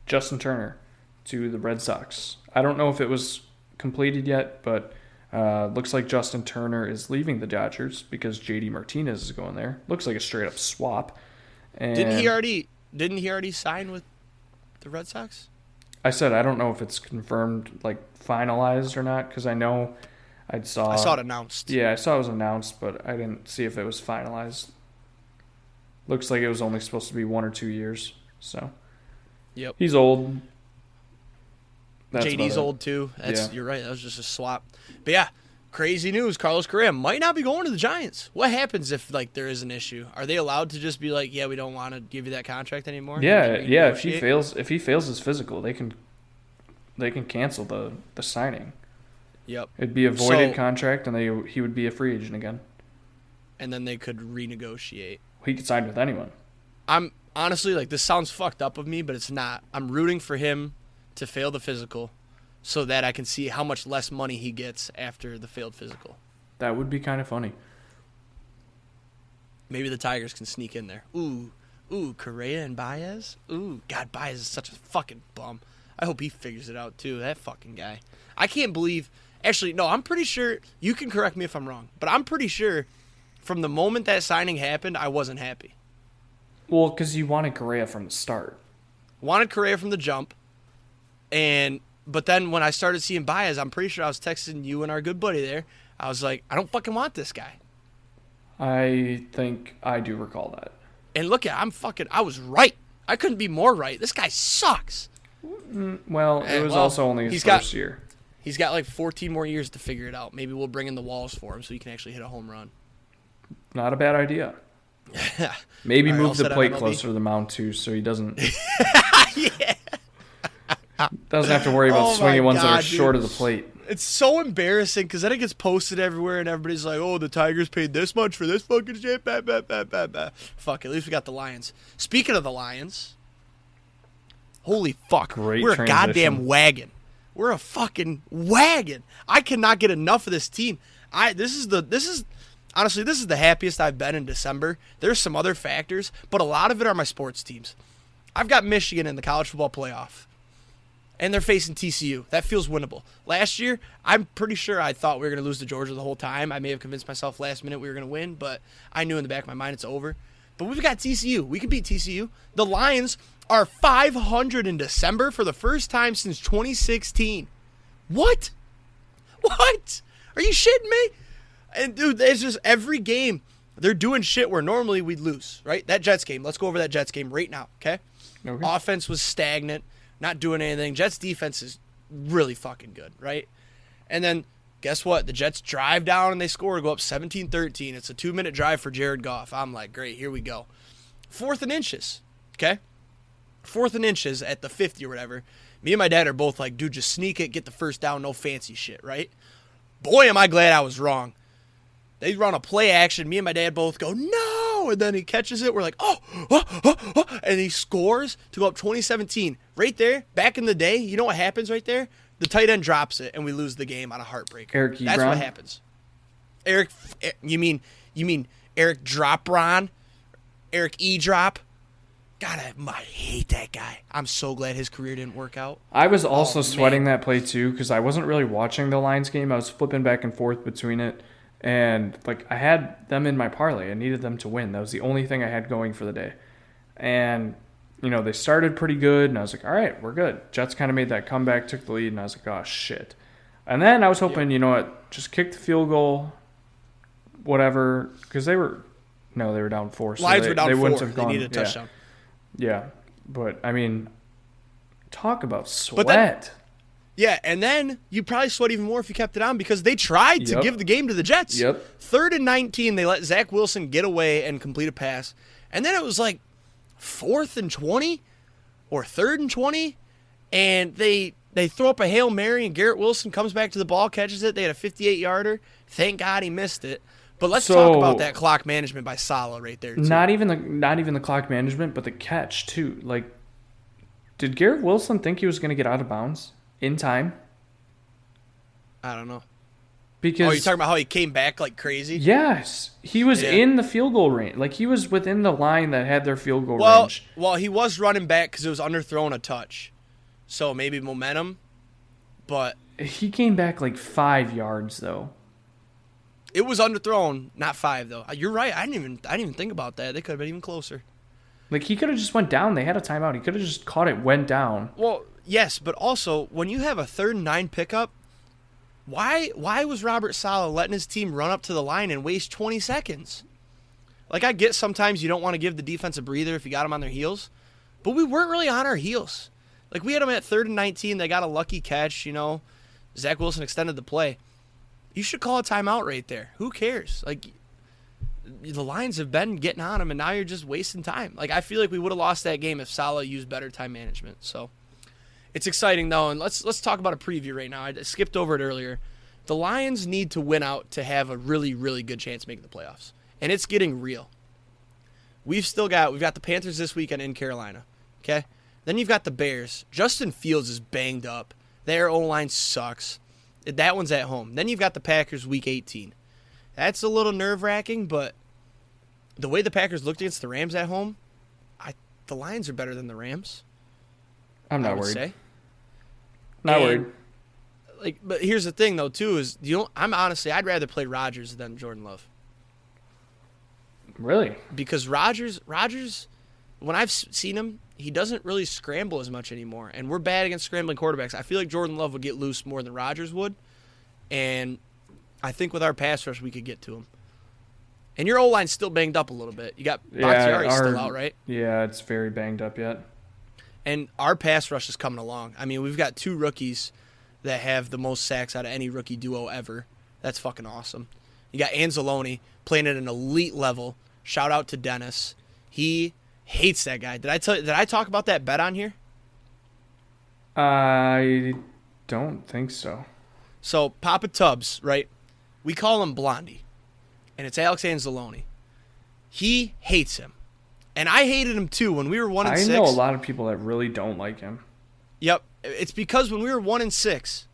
Justin Turner to the Red Sox. I don't know if it was completed yet, but looks like Justin Turner is leaving the Dodgers because JD Martinez is going there. Looks like a straight up swap. And didn't he already sign with the Red Sox? I said I don't know if it's confirmed, like finalized or not, because I know I saw it announced. Yeah, I saw it was announced, but I didn't see if it was finalized. Looks like it was only supposed to be 1 or 2 years. So, yep, he's old. JD's old too. You're right. That was just a swap. But yeah, crazy news. Carlos Correa might not be going to the Giants. What happens if there is an issue? Are they allowed to just be like, yeah, we don't want to give you that contract anymore? Yeah. If he fails his physical, they can cancel the signing. Yep. It'd be a voided contract, and he would be a free agent again. And then they could renegotiate. He could sign with anyone. I'm honestly this sounds fucked up of me, but it's not. I'm rooting for him to fail the physical so that I can see how much less money he gets after the failed physical. That would be kind of funny. Maybe the Tigers can sneak in there. Ooh, Correa and Baez? Ooh, God, Baez is such a fucking bum. I hope he figures it out, too. That fucking guy. I can't believe... Actually, no, I'm pretty sure... You can correct me if I'm wrong, but I'm pretty sure from the moment that signing happened, I wasn't happy. Well, because you wanted Correa from the start. Wanted Correa from the jump, but then when I started seeing Baez, I'm pretty sure I was texting you and our good buddy there. I was like, I don't fucking want this guy. I think I do recall that. And look I was right. I couldn't be more right. This guy sucks. Well, it was also only his first year. He's got like 14 more years to figure it out. Maybe we'll bring in the walls for him so he can actually hit a home run. Not a bad idea. Maybe move the plate closer to the mound too, so he doesn't. Yeah. Doesn't have to worry about swinging ones that are short of the plate. It's so embarrassing because then it gets posted everywhere and everybody's like, "Oh, the Tigers paid this much for this fucking shit." Bah, bah, bah, bah, bah. Fuck. At least we got the Lions. Speaking of the Lions, holy fuck, we're a goddamn wagon. We're a fucking wagon. I cannot get enough of this team. This is the happiest I've been in December. There's some other factors, but a lot of it are my sports teams. I've got Michigan in the college football playoff, and they're facing TCU. That feels winnable. Last year, I'm pretty sure I thought we were going to lose to Georgia the whole time. I may have convinced myself last minute we were going to win, but I knew in the back of my mind it's over. But we've got TCU. We can beat TCU. The Lions are 500 in December for the first time since 2016. What? What? Are you shitting me? And, dude, there's just every game they're doing shit where normally we'd lose, right? That Jets game. Let's go over that Jets game right now, okay? Offense was stagnant, not doing anything. Jets defense is really fucking good, right? And then guess what? The Jets drive down and they score, go up 17-13. It's a 2-minute drive for Jared Goff. I'm like, great, here we go. 4th and inches, okay? 4th and inches at the 50 or whatever. Me and my dad are both like, dude, just sneak it, get the first down, no fancy shit, right? Boy, am I glad I was wrong. They run a play action. Me and my dad both go, no! And then he catches it. We're like, oh, and he scores to go up 2017. Right there, back in the day, you know what happens right there? The tight end drops it, and we lose the game on a heartbreaker. Eric Ebron? That's what happens. You mean Eric Dropron? Eric E-Drop? God, I hate that guy. I'm so glad his career didn't work out. I was also sweating that play, too, because I wasn't really watching the Lions game. I was flipping back and forth between it. And, like, I had them in my parlay. I needed them to win. That was the only thing I had going for the day. And, you know, they started pretty good. And I was like, all right, we're good. Jets kind of made that comeback, took the lead. And I was like, oh, shit. And then I was hoping, you know what, just kick the field goal, whatever. Because they were down 4. So Lions were down 4. Wouldn't have gone, they needed a touchdown. Yeah. But, I mean, talk about sweat. Yeah, and then you probably sweat even more if you kept it on because they tried to give the game to the Jets. 3rd and 19, they let Zach Wilson get away and complete a pass. And then it was like 4th and 20 or 3rd and 20, and they throw up a Hail Mary, and Garrett Wilson comes back to the ball, catches it. They had a 58-yarder. Thank God he missed it. But let's talk about that clock management by Saleh right there, too. Not even the clock management, but the catch, too. Like, did Garrett Wilson think he was going to get out of bounds in time? I don't know. Because you're talking about how he came back like crazy? Yes. He was in the field goal range. Like, he was within the line that had their field goal range. Well, he was running back because it was underthrown a touch. So maybe momentum, but... He came back like 5 yards, though. It was underthrown, not 5, though. You're right. I didn't even think about that. They could have been even closer. Like, he could have just went down. They had a timeout. He could have just caught it, went down. Well, yes, but also, when you have a 3rd and 9 pickup, why was Robert Saleh letting his team run up to the line and waste 20 seconds? Like, I get sometimes you don't want to give the defense a breather if you got them on their heels, but we weren't really on our heels. Like, we had them at 3rd and 19. They got a lucky catch, you know. Zach Wilson extended the play. You should call a timeout right there. Who cares? Like, the Lions have been getting on them, and now you're just wasting time. Like, I feel like we would have lost that game if Saleh used better time management. So, it's exciting, though, and let's talk about a preview right now. I skipped over it earlier. The Lions need to win out to have a really, really good chance of making the playoffs, and it's getting real. We've got the Panthers this weekend in Carolina, okay? Then you've got the Bears. Justin Fields is banged up. Their O-line sucks. That one's at home. Then you've got the Packers week 18. That's a little nerve-wracking, but the way the Packers looked against the Rams at home, the Lions are better than the Rams. I'm not worried. Say. Not worried. Like, but here's the thing, though, too, is I'd rather play Rodgers than Jordan Love. Really? Because Rodgers, when I've seen him, he doesn't really scramble as much anymore, and we're bad against scrambling quarterbacks. I feel like Jordan Love would get loose more than Rodgers would, and I think with our pass rush we could get to him. And your O-line's still banged up a little bit. You got Bakhtiari still out, right? Yeah, it's very banged up yet. And our pass rush is coming along. I mean, we've got 2 rookies that have the most sacks out of any rookie duo ever. That's fucking awesome. You got Anzalone playing at an elite level. Shout out to Dennis. He hates that guy. Did I talk about that bet on here? I don't think so. So Papa Tubbs, right? We call him Blondie, and it's Alex Anzalone. He hates him. And I hated him too when we were 1-6. I know a lot of people that really don't like him. Yep. It's because when we were 1-6,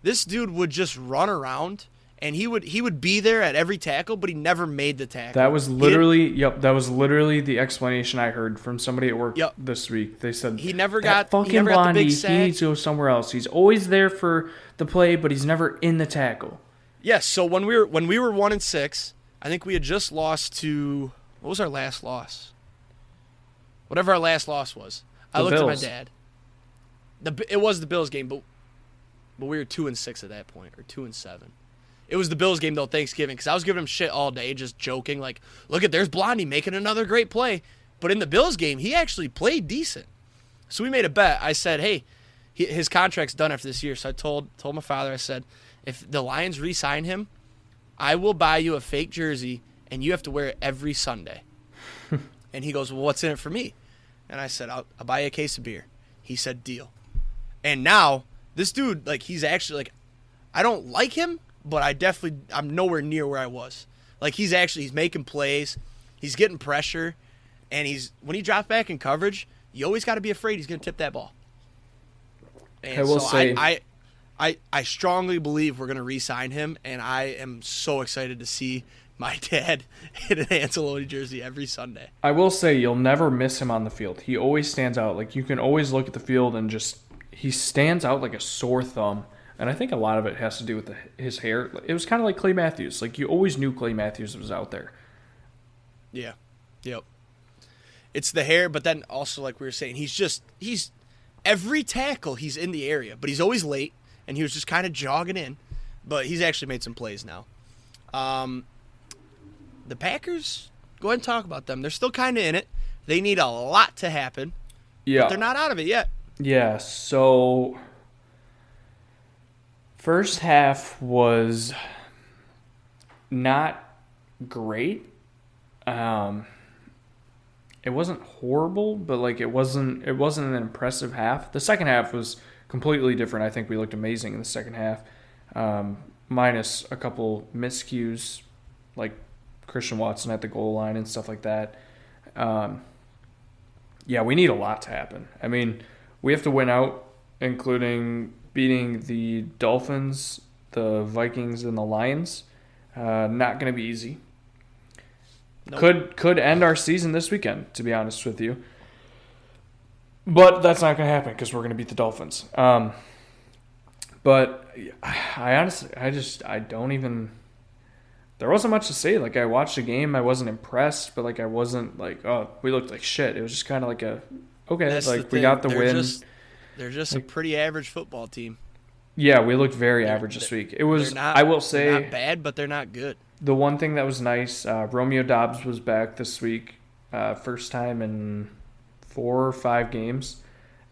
this dude would just run around and he would be there at every tackle, but he never made the tackle. That was literally the explanation I heard from somebody at work this week. They said he never got the big sack. He needs to go somewhere else. He's always there for the play, but he's never in the tackle. Yes, so when we were 1-6, I think we had just lost to, what was our last loss? Whatever our last loss was. I looked at my dad. It was the Bills game, but we were 2-6 at that point, or 2-7. It was the Bills game, though, Thanksgiving, because I was giving him shit all day, just joking, like, look at, there's Blondie making another great play. But in the Bills game, he actually played decent. So we made a bet. I said, hey, his contract's done after this year. So I told my father, I said, if the Lions re-sign him, I will buy you a fake jersey, and you have to wear it every Sunday. And he goes, well, what's in it for me? And I said, I'll buy you a case of beer. He said, deal. And now, this dude, like, he's actually, like, I don't like him, but I'm nowhere near where I was. Like, he's making plays. He's getting pressure. And when he drops back in coverage, you always got to be afraid he's going to tip that ball. And I will say, I strongly believe we're going to re-sign him, and I am so excited to see my dad in an Anzalone jersey every Sunday. I will say you'll never miss him on the field. He always stands out. Like, you can always look at the field and he stands out like a sore thumb. And I think a lot of it has to do with his hair. It was kind of like Clay Matthews. Like, you always knew Clay Matthews was out there. Yeah. Yep. It's the hair, but then also, like we were saying, he's every tackle he's in the area, but he's always late, and he was just kind of jogging in. But he's actually made some plays now. The Packers, go ahead and talk about them. They're still kind of in it. They need a lot to happen. Yeah. But they're not out of it yet. Yeah, so first half was not great. It wasn't horrible, but like it wasn't an impressive half. The second half was completely different. I think we looked amazing in the second half. Minus a couple miscues, like Christian Watson at the goal line and stuff like that. Yeah, we need a lot to happen. I mean, we have to win out, including beating the Dolphins, the Vikings, and the Lions. Not going to be easy. Nope. Could end our season this weekend, to be honest with you. But that's not going to happen because we're going to beat the Dolphins. But I honestly, I don't even. There wasn't much to say. Like, I watched the game, I wasn't impressed, but like I wasn't like, oh, we looked like shit. It was just kind of like That's like we got the win. They're just a pretty average football team. Yeah, we looked very average this week. It was, I will say, they're not bad, but they're not good. The one thing that was nice, Romeo Doubs was back this week, first time in 4 or 5 games,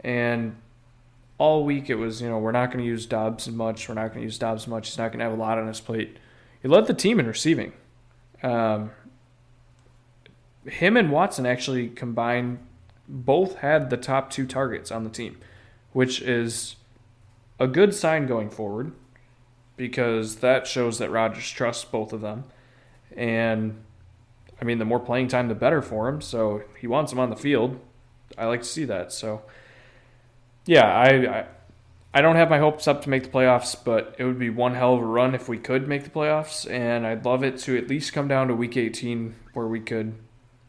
and all week it was, we're not going to use Doubs much. We're not going to use Doubs much. He's not going to have a lot on his plate. He led the team in receiving. Him and Watson actually combined, both had the top 2 targets on the team, which is a good sign going forward because that shows that Rodgers trusts both of them. And, I mean, the more playing time, the better for him. So he wants him on the field. I like to see that. So, yeah, I don't have my hopes up to make the playoffs, but it would be one hell of a run if we could make the playoffs, and I'd love it to at least come down to Week 18 where we could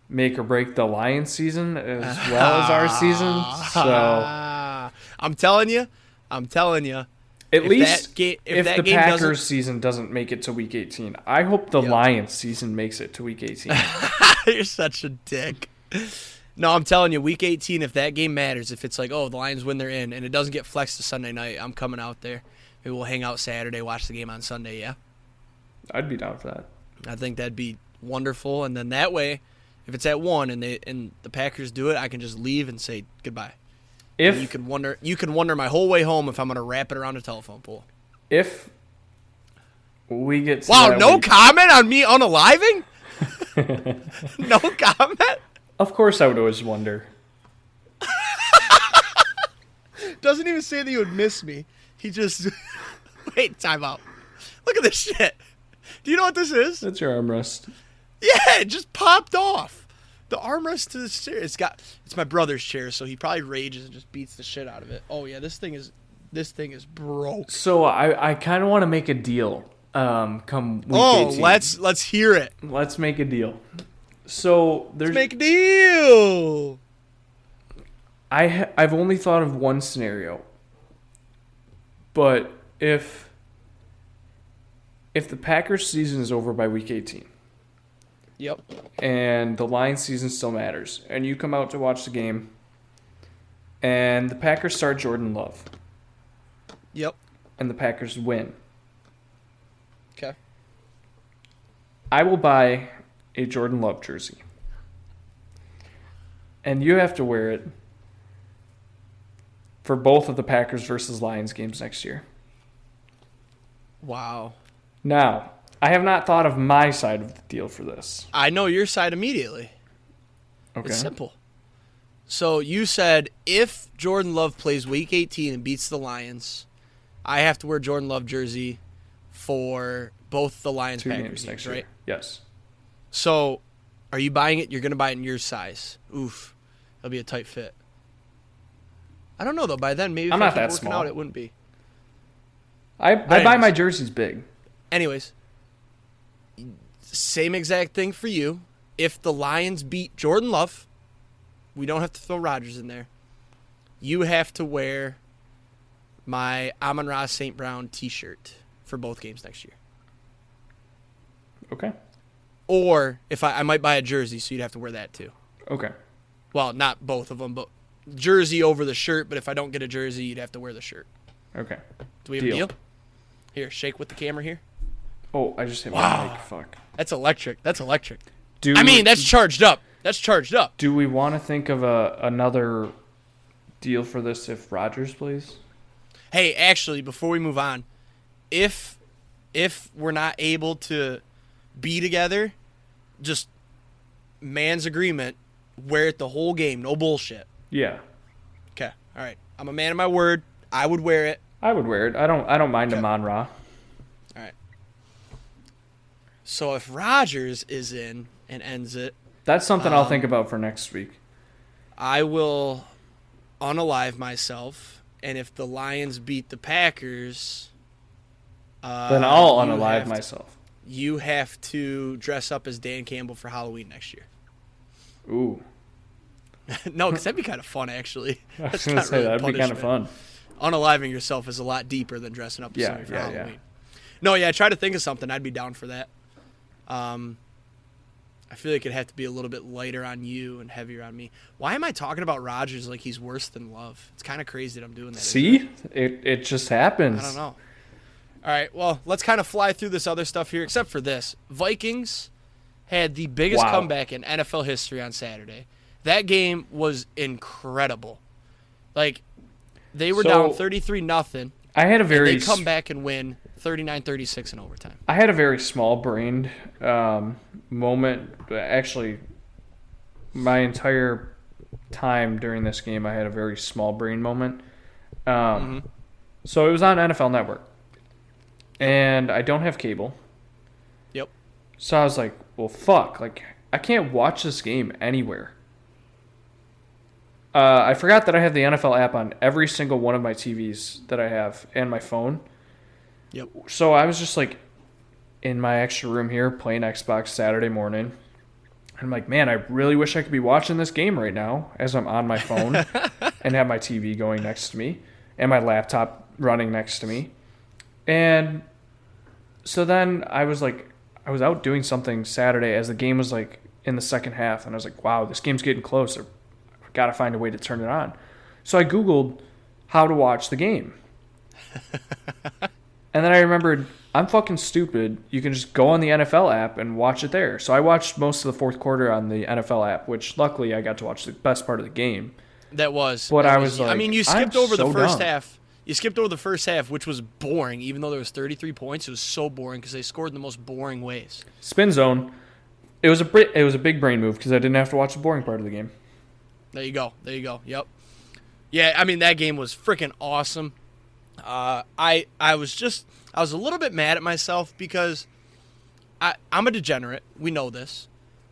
make or break the Lions season as well as our season. So I'm telling you, at least if the Packers season doesn't make it to Week 18, I hope the Lions season makes it to Week 18. You're such a dick. No, I'm telling you, Week 18, if that game matters, if it's like, oh, the Lions win, they're in, and it doesn't get flexed to Sunday night, I'm coming out there. Maybe we'll hang out Saturday, watch the game on Sunday, yeah? I'd be down for that. I think that'd be wonderful, and then that way, if it's at 1 and the Packers do it, I can just leave and say goodbye. If you can wonder my whole way home if I'm going to wrap it around a telephone pole. If we get to wow, that no week, comment on me unaliving? No comment? Of course, I would always wonder. Doesn't even say that you would miss me. He just wait, time out. Look at this shit. Do you know what this is? That's your armrest. Yeah, it just popped off. The armrest to this chair. It's my brother's chair, so he probably rages and just beats the shit out of it. Oh yeah, this thing is broke. So I kind of want to make a deal. Come week 18. Let's hear it. Let's make a deal. So let's make a deal. I've only thought of one scenario, but if the Packers season is over by week 18, yep, and the Lions season still matters, and you come out to watch the game, and the Packers start Jordan Love, yep, and the Packers win, okay, I will buy a Jordan Love jersey, and you have to wear it for both of the Packers versus Lions games next year. Wow. Now, I have not thought of my side of the deal for this. I know your side immediately. Okay. It's simple. So you said if Jordan Love plays week 18 and beats the Lions, I have to wear Jordan Love jersey for both the Lions Two Packers games next right? year. Yes. So are you buying it? You're going to buy it in your size. Oof. That'll be a tight fit. I don't know, though. By then, maybe if I'm I not keep that working small. out, it wouldn't be. I buy my jerseys big. Anyways, same exact thing for you. If the Lions beat Jordan Love, we don't have to throw Rodgers in there. You have to wear my Amon-Ra St. Brown t-shirt for both games next year. Okay. Or if I might buy a jersey, so you'd have to wear that too. Okay. Well, not both of them, but jersey over the shirt. But if I don't get a jersey, you'd have to wear the shirt. Okay. Do we have a deal? Here, shake with the camera here. Oh, I just hit my mic. Fuck. That's electric. That's charged up. That's charged up. Do we want to think of another deal for this if Rodgers plays? Hey, actually, before we move on, if we're not able to be together, just man's agreement, wear it the whole game. No bullshit. Yeah. Okay. All right. I'm a man of my word. I would wear it. I would wear it. I don't mind Okay. Amon-Ra. All right. So if Rodgers is in and ends it, That's something I'll think about for next week. I will unalive myself, and if the Lions beat the Packers, Then I'll unalive myself. You have to dress up as Dan Campbell for Halloween next year. Ooh. No, because that'd be kind of fun, actually. I was going to say, that'd be kind of fun. Unaliving yourself is a lot deeper than dressing up as somebody for Halloween. Yeah. No, yeah, try to think of something. I'd be down for that. I feel like it'd have to be a little bit lighter on you and heavier on me. Why am I talking about Rodgers like he's worse than Love? It's kind of crazy that I'm doing that. See? It just happens. I don't know. All right, well, let's kind of fly through this other stuff here, except for this. Vikings had the biggest comeback in NFL history on Saturday. That game was incredible. Like, they were down 33-0. I had a very... They come back and win 39-36 in overtime. I had a very small-brained moment. Actually, my entire time during this game, I had a very small-brain moment. So it was on NFL Network. And I don't have cable. Yep. So I was like, well, fuck. Like, I can't watch this game anywhere. I forgot that I have the NFL app on every single one of my TVs that I have and my phone. Yep. So I was just like in my extra room here playing Xbox Saturday morning. I'm like, man, I really wish I could be watching this game right now as I'm on my phone and have my TV going next to me and my laptop running next to me. And so then I was out doing something Saturday as the game was like in the second half. And I was like, wow, this game's getting closer. I've got to find a way to turn it on. So I Googled how to watch the game. And then I remembered, I'm fucking stupid. You can just go on the NFL app and watch it there. So I watched most of the fourth quarter on the NFL app, which luckily I got to watch the best part of the game. That was. But I was like, I mean, you skipped over the first dumb. half. You skipped over the first half, which was boring. Even though there was 33 points, it was so boring because they scored in the most boring ways. Spin zone. It was a big brain move because I didn't have to watch the boring part of the game. There you go. Yep. Yeah, I mean, that game was freaking awesome. I was a little bit mad at myself because I'm a degenerate. We know this.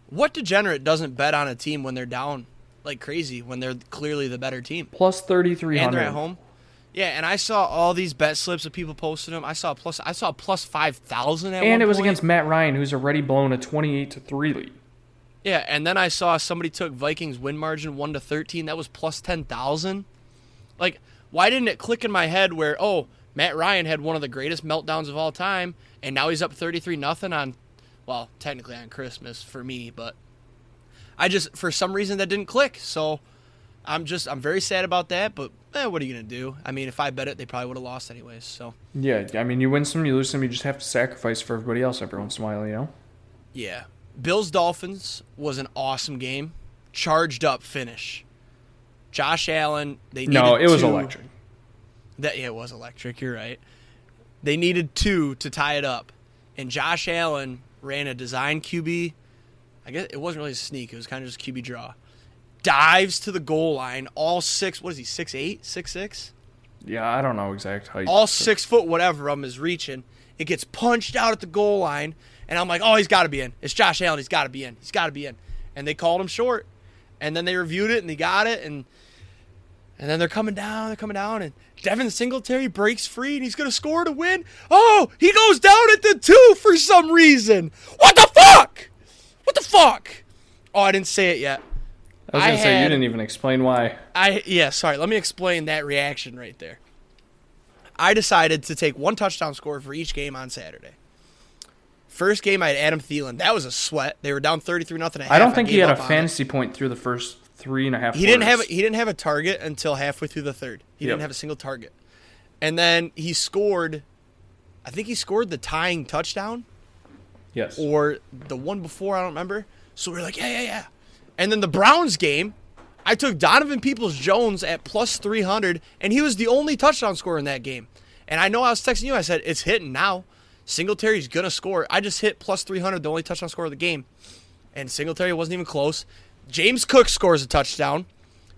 What degenerate doesn't bet on a team when they're down like crazy, when they're clearly the better team? Plus 3,300. And they're at home. Yeah, and I saw all these bet slips of people posting them. I saw plus 5,000 at one point. And it was against Matt Ryan, who's already blown a 28-3 lead. Yeah, and then I saw somebody took Vikings win margin 1-13. That was plus 10,000. Like, why didn't it click in my head where, oh, Matt Ryan had one of the greatest meltdowns of all time, and now he's up 33-0 on, well, technically on Christmas for me, but for some reason that didn't click. So I'm very sad about that, but what are you going to do? I mean, if I bet it, they probably would have lost anyways. So yeah, I mean, you win some, you lose some, you just have to sacrifice for everybody else every once in a while, you know? Yeah. Bills-Dolphins was an awesome game. Charged up finish. Josh Allen, they needed No, it was two. electric. It was electric, you're right. They needed 2 to tie it up. And Josh Allen ran a design QB. I guess it wasn't really a sneak. It was kind of just QB draw. Dives to the goal line. All 6, what is he, 6'8", 6'6"? Yeah, I don't know exact height. All 6 foot whatever of him is reaching. It gets punched out at the goal line. And I'm like, oh, he's got to be in. It's Josh Allen. He's got to be in. He's got to be in. And they called him short. And then they reviewed it, and they got it. And then they're coming down. And Devin Singletary breaks free, and he's going to score to win. Oh, he goes down at the 2 for some reason. What the fuck? Oh, I didn't say it yet. I was going to say, you didn't even explain why. Sorry. Let me explain that reaction right there. I decided to take 1 touchdown score for each game on Saturday. First game, I had Adam Thielen. That was a sweat. They were down 33-0 at half. I don't think he had a fantasy point through the first 3.5 quarters. He didn't have a target until halfway through the third. He didn't have a single target. And then he scored, I think he scored the tying touchdown. Yes. Or the one before, I don't remember. So we were like, yeah. And then the Browns game, I took Donovan Peoples-Jones at plus 300, and he was the only touchdown scorer in that game. And I know I was texting you. I said, it's hitting now. Singletary's going to score. I just hit plus 300, the only touchdown score of the game. And Singletary wasn't even close. James Cook scores a touchdown.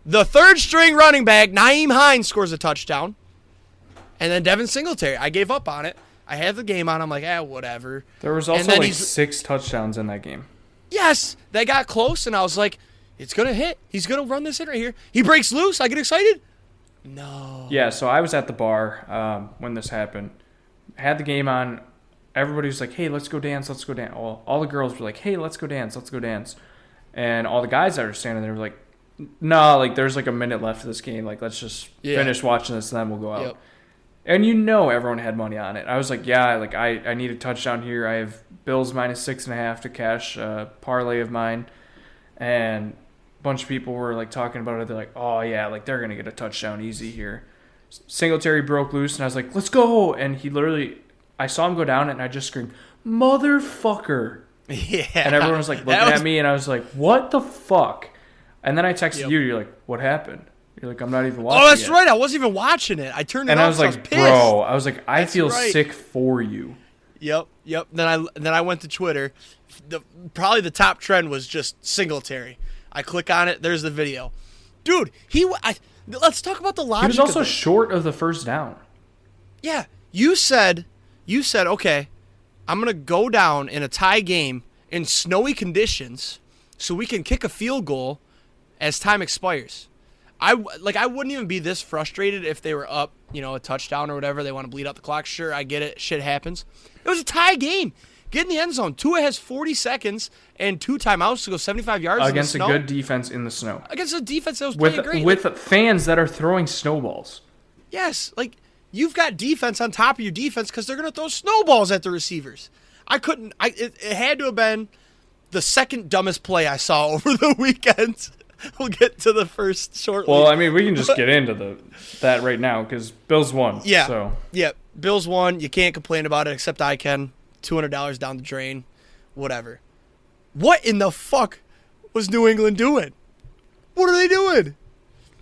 The third-string running back, Nyheim Hines, scores a touchdown. And then Devin Singletary. I gave up on it. I had the game on. I'm like, whatever. There was also like 6 touchdowns in that game. Yes, they got close, and I was like, it's going to hit. He's going to run this in right here. He breaks loose. I get excited. No. Yeah, so I was at the bar when this happened. Had the game on. Everybody was like, hey, let's go dance. Well, all the girls were like, hey, let's go dance. And all the guys that were standing there were like, no, like there's like a minute left of this game. Like, let's just finish watching this and then we'll go out. Yep. And everyone had money on it. I was like, yeah, like I need a touchdown here. I have Bills minus 6.5 to cash a parlay of mine. And a bunch of people were like talking about it. They're like, oh yeah, like they're going to get a touchdown easy here. Singletary broke loose and I was like, let's go. And he literally, I saw him go down and I just screamed, motherfucker. Yeah. And everyone was like looking at me and I was like, what the fuck? And then I texted you. You're like, what happened? You're like, I'm not even watching it. Oh, that's right. I wasn't even watching it. I turned it off. And I was like, bro, I was like, I feel sick for you. Yep. Then I went to Twitter. Probably the top trend was just Singletary. I click on it. There's the video. Dude, let's talk about the logic. He was also short of the first down. Yeah. You said, okay, I'm going to go down in a tie game in snowy conditions so we can kick a field goal as time expires. I wouldn't even be this frustrated if they were up, a touchdown or whatever. They want to bleed out the clock. Sure, I get it. Shit happens. It was a tie game. Get in the end zone. Tua has 40 seconds and 2 timeouts to go 75 yards against in the a snow. good defense in the snow. Against a defense that was playing great. With fans that are throwing snowballs. Yes, you've got defense on top of your defense because they're going to throw snowballs at the receivers. It had to have been the second dumbest play I saw over the weekend. We'll get to the first shortly. Well, I mean, we can just get into that right now because Bills won. Yeah. So. Yeah. Bills won. You can't complain about it except I can. $200 down the drain. Whatever. What in the fuck was New England doing? What are they doing?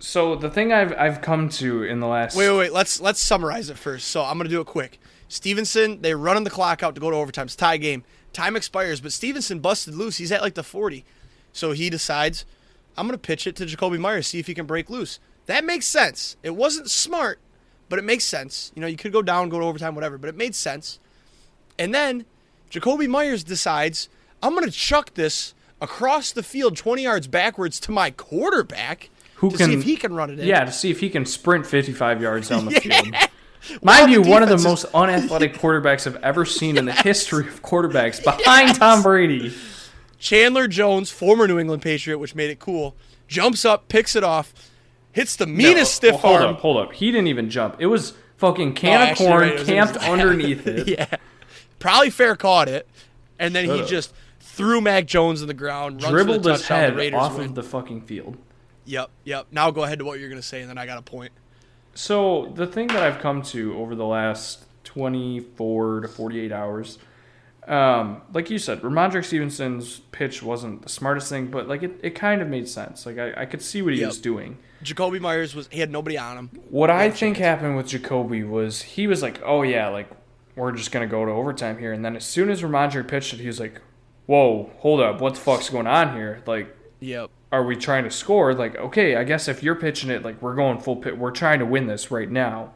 So the thing I've come to in the last... Wait. Let's summarize it first. So I'm going to do it quick. Stevenson, they're running the clock out to go to overtime. It's a tie game. Time expires, but Stevenson busted loose. He's at like the 40. So he decides, I'm going to pitch it to Jacoby Myers, see if he can break loose. That makes sense. It wasn't smart, but it makes sense. You know, you could go down, go to overtime, whatever, but it made sense. And then Jacoby Myers decides, I'm going to chuck this across the field 20 yards backwards to my quarterback see if he can run it in. Yeah, to see if he can sprint 55 yards down the field. Mind you, one of the most unathletic quarterbacks I've ever seen in the history of quarterbacks, behind Tom Brady. Chandler Jones, former New England Patriot, which made it cool, jumps up, picks it off, hits the meanest stiff arm. Hold up. He didn't even jump. It was fucking can of corn camped underneath it. Yeah. Probably fair caught it. And then he just threw Mac Jones in the ground, runs dribbled for the his touchdown, head the Raiders off win. of the fucking field. Yep. Now go ahead to what you're going to say, and then I got a point. So the thing that I've come to over the last 24 to 48 hours, like you said, Ramondre Stevenson's pitch wasn't the smartest thing, but like it kind of made sense. Like I could see what he was doing. Jacoby Myers he had nobody on him. What I think happened with Jacoby was he was like, oh yeah, like we're just gonna go to overtime here, and then as soon as Ramondre pitched it, he was like, whoa, hold up, what the fuck's going on here? Like, are we trying to score? Like, okay, I guess if you're pitching it, like we're going full pitch, we're trying to win this right now.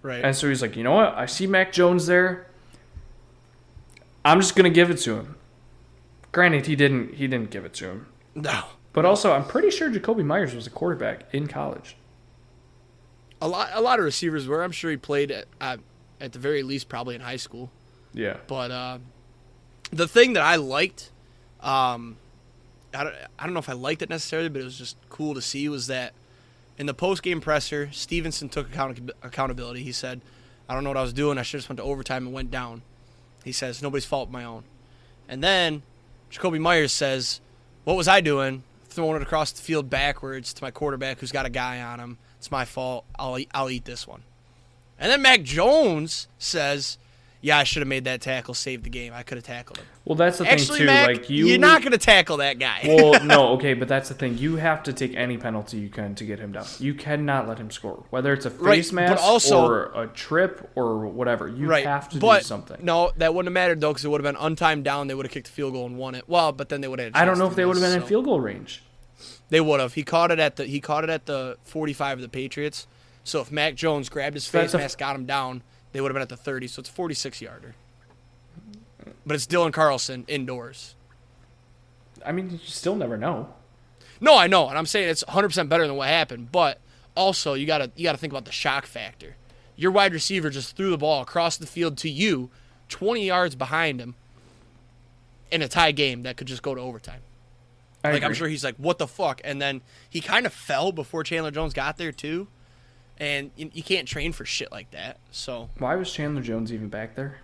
Right. And so he's like, you know what? I see Mac Jones there. I'm just gonna give it to him. Granted, he didn't give it to him. No. But also, I'm pretty sure Jacoby Myers was a quarterback in college. A lot of receivers were. I'm sure he played at the very least probably in high school. Yeah. But the thing that I liked, I don't know if I liked it necessarily, but it was just cool to see, was that in the post-game presser, Stevenson took accountability. He said, I don't know what I was doing. I should have just went to overtime and went down. He says, nobody's fault but my own. And then Jacoby Myers says, what was I doing? Throwing it across the field backwards to my quarterback who's got a guy on him. It's my fault. I'll eat this one. And then Mac Jones says, yeah, I should have made that tackle, saved the game. I could have tackled him. Well, that's the Actually, thing, too. Mac, like you're not going to tackle that guy. Well, no, okay, but that's the thing. You have to take any penalty you can to get him down. You cannot let him score. Whether it's a face mask or a trip or whatever. You have to do something. No, that wouldn't have mattered, though, because it would have been untimed down. They would have kicked the field goal and won it. Well, but then they would have had a chance. I don't know if they would have been in field goal range. They would have. He caught it at the 45 of the Patriots. So if Mac Jones grabbed his face mask, got him down, they would have been at the 30. So it's a 46-yarder. But it's Dylan Carlson indoors. I mean, you still never know. No, I know, and I'm saying it's 100% better than what happened. But also, you gotta think about the shock factor. Your wide receiver just threw the ball across the field to you, 20 yards behind him, in a tie game that could just go to overtime. I'm sure he's like, what the fuck? And then he kind of fell before Chandler Jones got there too. And you can't train for shit like that. So why was Chandler Jones even back there?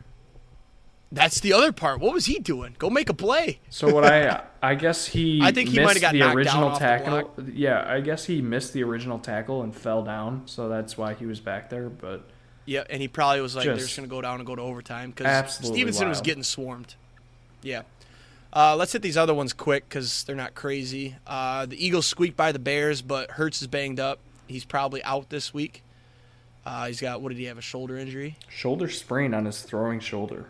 That's the other part. What was he doing? Go make a play. So what I guess he I think he might have got the knocked original down tackle. off the block. Yeah, I guess he missed the original tackle and fell down, so that's why he was back there. But yeah, and he probably was like, they're just gonna go down and go to overtime because Stevenson was getting swarmed. Yeah. Let's hit these other ones quick because they're not crazy. The Eagles squeaked by the Bears, but Hurts is banged up. He's probably out this week. He's got, what did he have, a shoulder injury? Shoulder sprain on his throwing shoulder.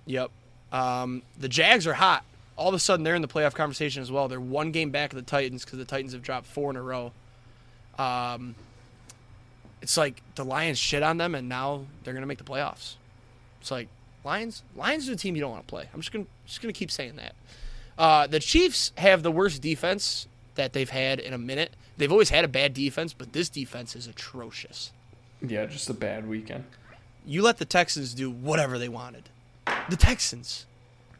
Yep. The Jags are hot. All of a sudden, they're in the playoff conversation as well. They're one game back of the Titans because the Titans have dropped 4 in a row. It's like the Lions shit on them, and now they're going to make the playoffs. It's like, Lions are the team you don't want to play. I'm just gonna keep saying that. The Chiefs have the worst defense that they've had in a minute. They've always had a bad defense, but this defense is atrocious. Yeah, just a bad weekend. You let the Texans do whatever they wanted. The Texans.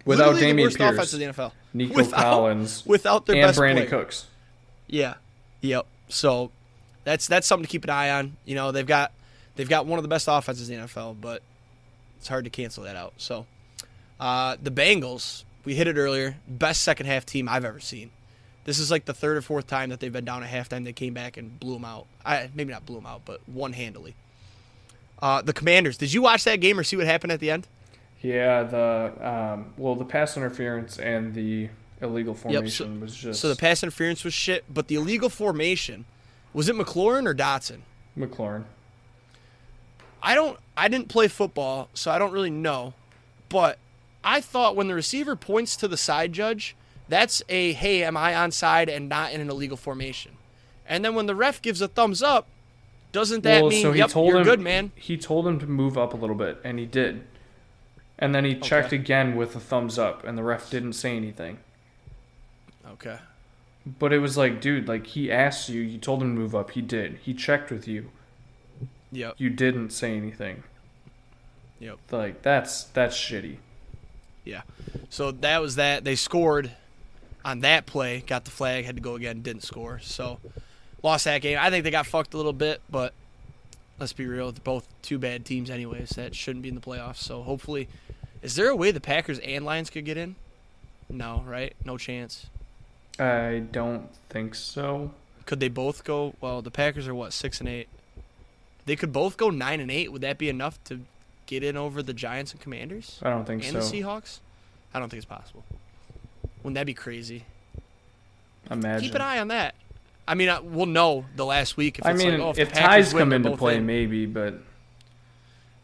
Without Literally Dameon the worst Pierce, offense in the NFL. Nico Collins, without their and best Brandon player. Cooks. Yeah. Yep. So that's something to keep an eye on. You know, they've got one of the best offenses in the NFL, but it's hard to cancel that out. So the Bengals, we hit it earlier, best second half team I've ever seen. This is like the third or fourth time that they've been down at halftime. They came back and blew them out. Maybe not blew them out, but won handily. The Commanders, did you watch that game or see what happened at the end? Yeah, the pass interference and the illegal formation was just... So the pass interference was shit, but the illegal formation, Was it McLaurin or Dotson? McLaurin. I didn't play football, so I don't really know. But I thought when the receiver points to the side judge, that's a, hey, am I onside and not in an illegal formation? And then when the ref gives a thumbs up, doesn't that mean, so yep, you're good, man? He told him to move up a little bit, and he did. And then he checked again with a thumbs up, and the ref didn't say anything. Okay. But it was like, dude, like, he asked you, you told him to move up, he did. He checked with you. Yep. You didn't say anything. Yep. Like, that's shitty. Yeah. So that was that. They scored on that play, got the flag, had to go again, didn't score. So lost that game. I think they got fucked a little bit, but let's be real. They're both two bad teams anyways that shouldn't be in the playoffs. So hopefully, is there a way the Packers and Lions could get in? No, right? No chance. I don't think so. Could they both go? Well, the Packers are what, 6-8? They could both go 9-8. Would that be enough to get in over the Giants and Commanders? I don't think so. And the Seahawks? I don't think it's possible. Wouldn't that be crazy? Imagine. Keep an eye on that. I mean, we'll know the last week. If it's if ties come into play, maybe, but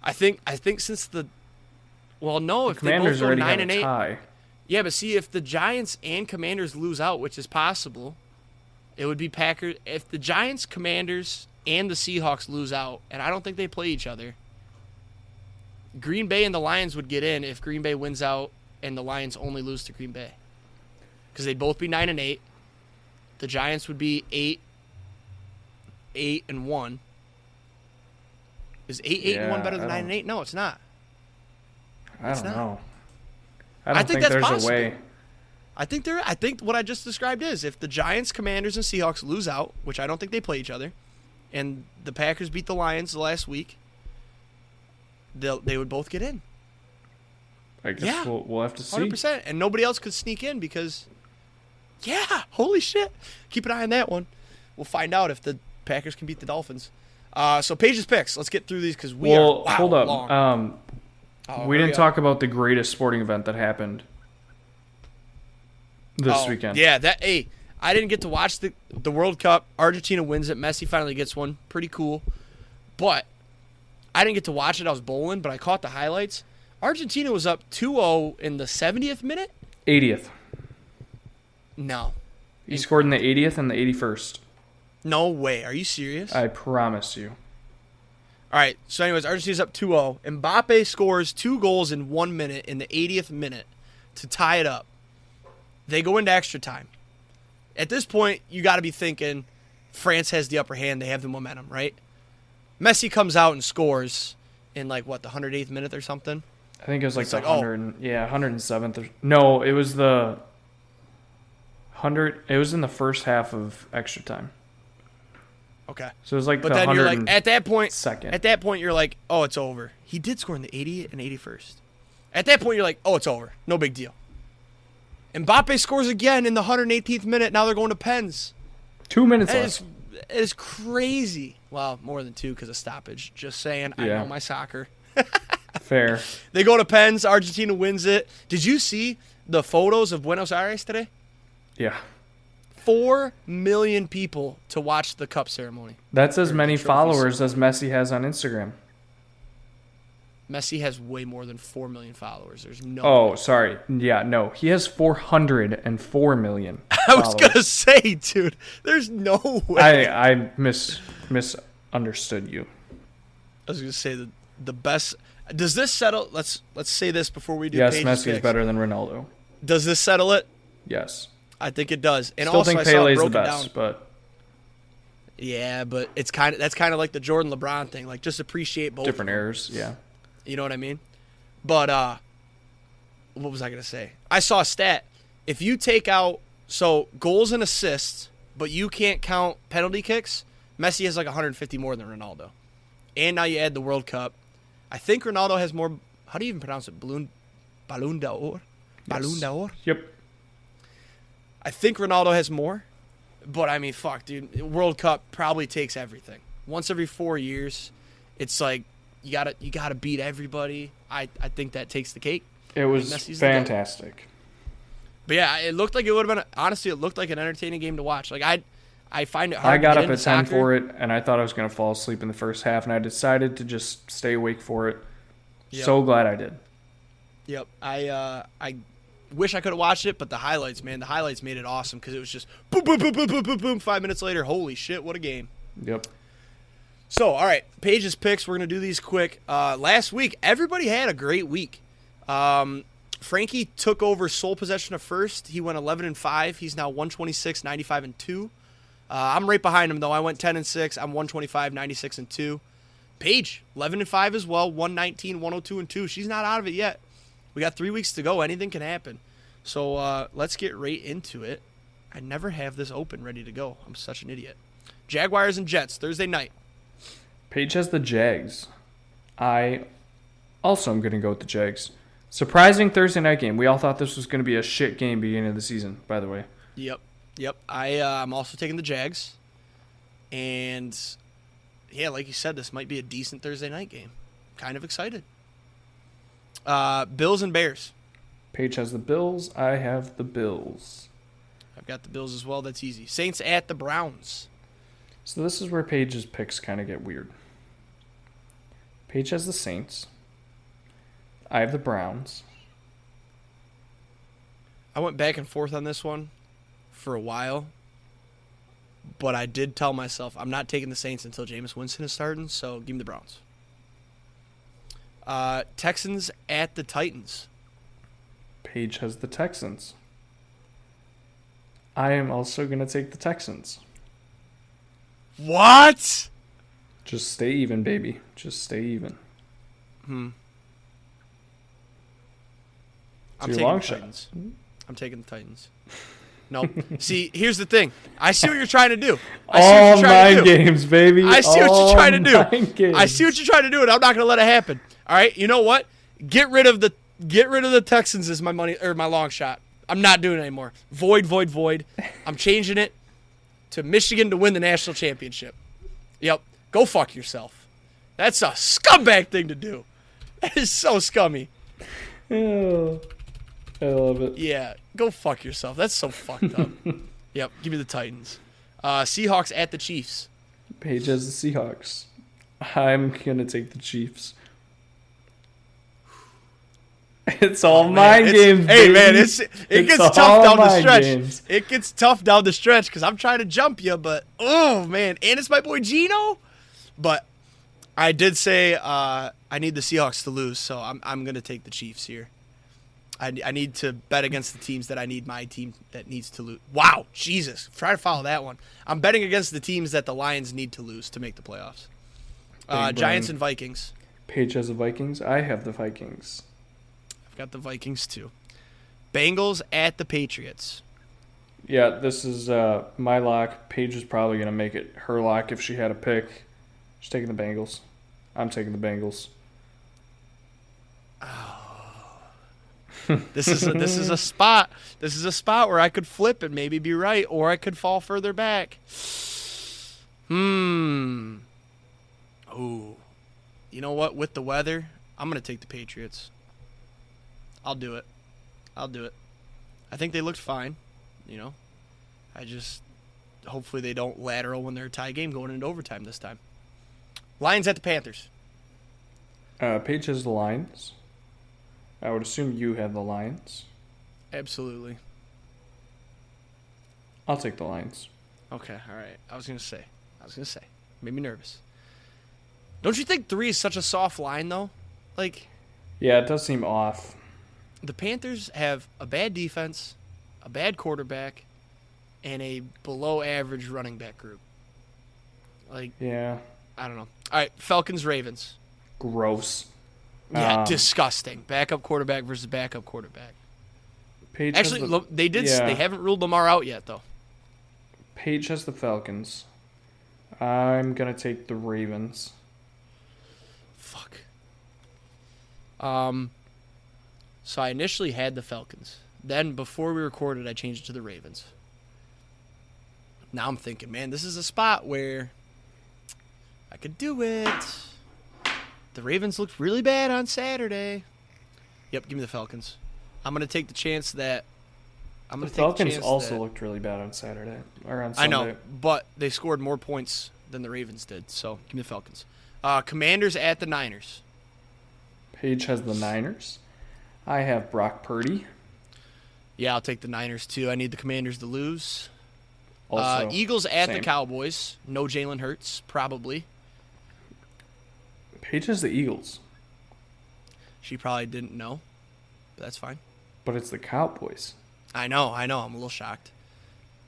I think since the if Commanders they both go already 9-8, have a tie. Yeah, but see, if the Giants and Commanders lose out, which is possible, it would be Packers. If the Giants, Commanders, and the Seahawks lose out, and I don't think they play each other, Green Bay and the Lions would get in if Green Bay wins out and the Lions only lose to Green Bay, because they'd both be 9-8. The Giants would be 8-1. Is 8-1 better than 9-8? No, it's not. I don't know. I don't think there's possible. A way. I think what I just described is if the Giants, Commanders, and Seahawks lose out, which I don't think they play each other, and the Packers beat the Lions the last week, they would both get in. I guess we'll have to see. 100%. And nobody else could sneak in because, holy shit. Keep an eye on that one. We'll find out if the Packers can beat the Dolphins. So Paige's picks. Let's get through these because hold up. Long. We didn't talk about the greatest sporting event that happened this weekend. Yeah, I didn't get to watch the World Cup. Argentina wins it. Messi finally gets one. Pretty cool. But I didn't get to watch it. I was bowling, but I caught the highlights. Argentina was up 2-0 in the 70th minute? 80th. No. He scored in the 80th and the 81st. No way. Are you serious? I promise you. All right. So, anyways, Argentina's up 2-0. Mbappe scores 2 goals in 1 minute in the 80th minute to tie it up. They go into extra time. At this point, you got to be thinking France has the upper hand. They have the momentum, right? Messi comes out and scores in, the 108th minute or something? I think it was 107th. No, it was the 100. It was in the first half of extra time. Okay. So it was but then you're at that point, second. At that point, you're like, oh, it's over. He did score in the 80th and 81st. At that point, you're like, oh, it's over. No big deal. Mbappe scores again in the 118th minute. Now they're going to pens. 2 minutes left. It is crazy. Well, more than 2 because of stoppage. Just saying. Yeah. I know my soccer. Fair. They go to pens. Argentina wins it. Did you see the photos of Buenos Aires today? Yeah. 4 million people to watch the cup ceremony. That's as many followers as Messi has on Instagram. Messi has way more than 4 million followers. There's no way. Sorry. Yeah, no. He has 404 million I was going to say, dude, there's no way. I misunderstood you. I was going to say the best. Does this settle? Let's say this before we do. Yes, Paige's Messi picks. is better than Ronaldo. Does this settle it? Yes. I think it does. And Still also, think I saw Pele's it the broken best, down. but yeah, but that's kind of like the Jordan LeBron thing. Like, just appreciate both. Different eras, yeah. You know what I mean? But what was I gonna say? I saw a stat. If you take out goals and assists, but you can't count penalty kicks, Messi has 150 more than Ronaldo. And now you add the World Cup. I think Ronaldo has more. How do you even pronounce it? Ballon d'Or? Ballon d'Or? Yep. I think Ronaldo has more. But, I mean, fuck, dude. World Cup probably takes everything. Once every 4 years, it's like you gotta beat everybody. I think that takes the cake. It was fantastic. But, yeah, it looked like it would have been – honestly, it looked like an entertaining game to watch. Like, I I find it hard. I got to up get at into 10 soccer. for it, and I thought I was going to fall asleep in the first half, and I decided to just stay awake for it. Yep. So glad I did. Yep. I wish I could have watched it, but the highlights made it awesome because it was just boom, boom, boom, boom, boom, boom, boom. 5 minutes later, holy shit, what a game. Yep. So, all right, Paige's picks. We're going to do these quick. Last week, everybody had a great week. Frankie took over sole possession of first. He went 11-5. He's now 126, 95-2. I'm right behind him, though. I went 10-6. I'm 125, 96-2. Paige, 11-5 as well, 119, 102-2. She's not out of it yet. We got 3 weeks to go. Anything can happen. So let's get right into it. I never have this open ready to go. I'm such an idiot. Jaguars and Jets, Thursday night. Paige has the Jags. I also am going to go with the Jags. Surprising Thursday night game. We all thought this was going to be a shit game beginning of the season, by the way. Yep. I'm also taking the Jags. And, yeah, like you said, this might be a decent Thursday night game. Kind of excited. Bills and Bears. Paige has the Bills. I have the Bills. I've got the Bills as well. That's easy. Saints at the Browns. So this is where Paige's picks kind of get weird. Paige has the Saints. I have the Browns. I went back and forth on this one for a while, but I did tell myself I'm not taking the Saints until Jameis Winston is starting, so give me the Browns. Texans at the Titans. Paige has the Texans. I am also going to take the Texans. What? Just stay even, baby. Just stay even. I'm taking the Titans. I'm taking the Titans. No. See, here's the thing. I see what you're trying to do. All 9 games, baby. I see what you're trying to do. 9 games. I see what you're trying to do, and I'm not going to let it happen. All right? You know what? Get rid of the Texans as my money or my long shot. I'm not doing it anymore. Void. I'm changing it to Michigan to win the national championship. Yep. Go fuck yourself. That's a scumbag thing to do. That is so scummy. Oh, I love it. Yeah, go fuck yourself. That's so fucked up. Yep, give me the Titans. Seahawks at the Chiefs. Paige has the Seahawks. I'm going to take the Chiefs. It's all my games, Hey, baby. man, it gets tough down the stretch. Games. It gets tough down the stretch because I'm trying to jump you, but, oh, man. And it's my boy Gino. But I did say I need the Seahawks to lose, so I'm going to take the Chiefs here. I need to bet against the teams that I need my team that needs to lose. Wow, Jesus. Try to follow that one. I'm betting against the teams that the Lions need to lose to make the playoffs. Giants and Vikings. Paige has the Vikings. I have the Vikings. I've got the Vikings too. Bengals at the Patriots. Yeah, this is my lock. Paige is probably going to make it her lock if she had a pick. She's taking the Bengals. I'm taking the Bengals. Oh. This is a spot. This is a spot where I could flip and maybe be right, or I could fall further back. Ooh. You know what? With the weather, I'm gonna take the Patriots. I'll do it. I think they looked fine. You know, hopefully they don't lateral when they're a tie game going into overtime this time. Lions at the Panthers. Paige has the Lions. I would assume you have the Lions. Absolutely. I'll take the Lions. Okay, all right. I was gonna say. Made me nervous. Don't you think 3 is such a soft line, though? Like, yeah, it does seem off. The Panthers have a bad defense, a bad quarterback, and a below-average running back group. Like, yeah. I don't know. All right, Falcons-Ravens. Gross. Yeah, disgusting. Backup quarterback versus backup quarterback. Paige Actually, they haven't ruled Lamar out yet, though. Paige has the Falcons. I'm going to take the Ravens. Fuck. So I initially had the Falcons. Then, before we recorded, I changed it to the Ravens. Now I'm thinking, man, this is a spot where I could do it. The Ravens looked really bad on Saturday. Yep, give me the Falcons. I'm going to take the chance that I'm The going to take a Falcons chance also that, looked really bad on Saturday or on I Sunday. know, but they scored more points than the Ravens did. So give me the Falcons. Commanders at the Niners. Paige has the Niners. I have Brock Purdy. Yeah, I'll take the Niners too. I need the Commanders to lose. Also, Eagles at the same. Cowboys. No Jalen Hurts, probably. Paige has the Eagles, She probably didn't know, but that's fine. but it's the Cowboys. I know. I'm a little shocked.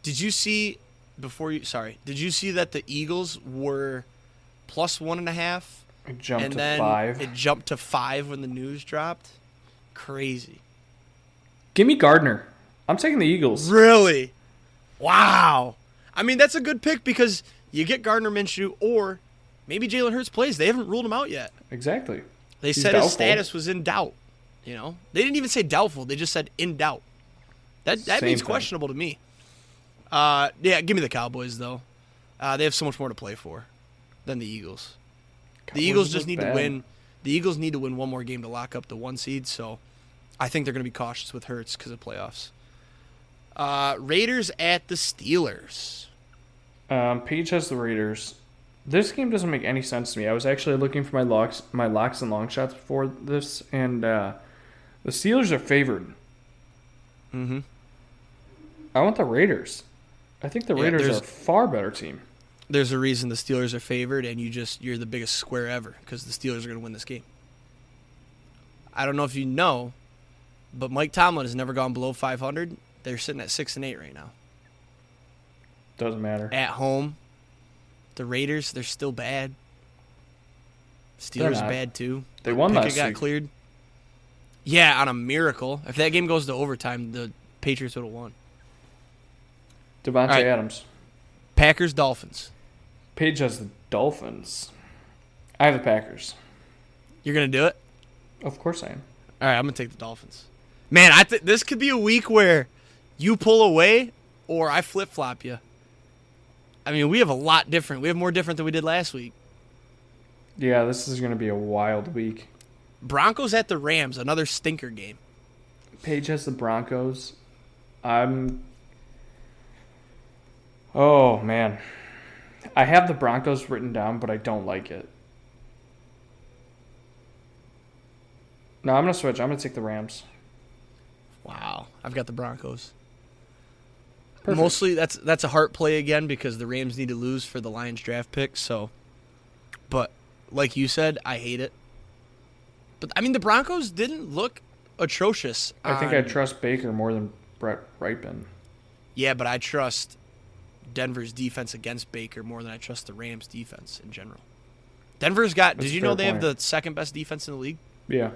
Did you see Did you see that the Eagles were plus 1.5? It jumped and to then 5. It jumped to 5 when the news dropped. Crazy. Give me Gardner. I'm taking the Eagles. Really? Wow. I mean, that's a good pick because you get Gardner Minshew or maybe Jalen Hurts plays. They haven't ruled him out yet. Exactly. They He's said doubtful. his status was in doubt. You know, they didn't even say doubtful. They just said in doubt. That Same means thing. questionable to me. Yeah, give me the Cowboys though. They have so much more to play for than the Eagles. The Eagles just need to win. The Eagles need to win one more game to lock up the 1 seed. So, I think they're going to be cautious with Hurts because of playoffs. Raiders at the Steelers. Paige has the Raiders. This game doesn't make any sense to me. I was actually looking for my locks and long shots before this, and the Steelers are favored. Mm-hmm. I want the Raiders. I think the Raiders are a far better team. There's a reason the Steelers are favored, and you're the biggest square ever because the Steelers are going to win this game. I don't know if you know, but Mike Tomlin has never gone below 500. They're sitting at 6-8 right now. Doesn't matter. At home, the Raiders, they're still bad. They're Steelers not. bad too. They won Pickett last got week. cleared. Yeah, on a miracle. If that game goes to overtime, the Patriots would have won. Devontae right. Adams. Packers, Dolphins. Paige has the Dolphins. I have the Packers. You're going to do it? Of course I am. All right, I'm going to take the Dolphins. Man, this could be a week where you pull away or I flip-flop you. I mean, we have a lot different. We have more different than we did last week. Yeah, this is going to be a wild week. Broncos at the Rams, another stinker game. Paige has the Broncos. Oh, man. I have the Broncos written down, but I don't like it. No, I'm going to switch. I'm going to take the Rams. Wow, I've got the Broncos. Perfect. Mostly that's a heart play again because the Rams need to lose for the Lions draft pick. So, but like you said, I hate it. But I mean, the Broncos didn't look atrocious. I think I trust Baker more than Brett Ripon. Yeah, but I trust Denver's defense against Baker more than I trust the Rams' defense in general. Denver's got. That's Did you a know fair they have point. the second best defense in the league? Yeah.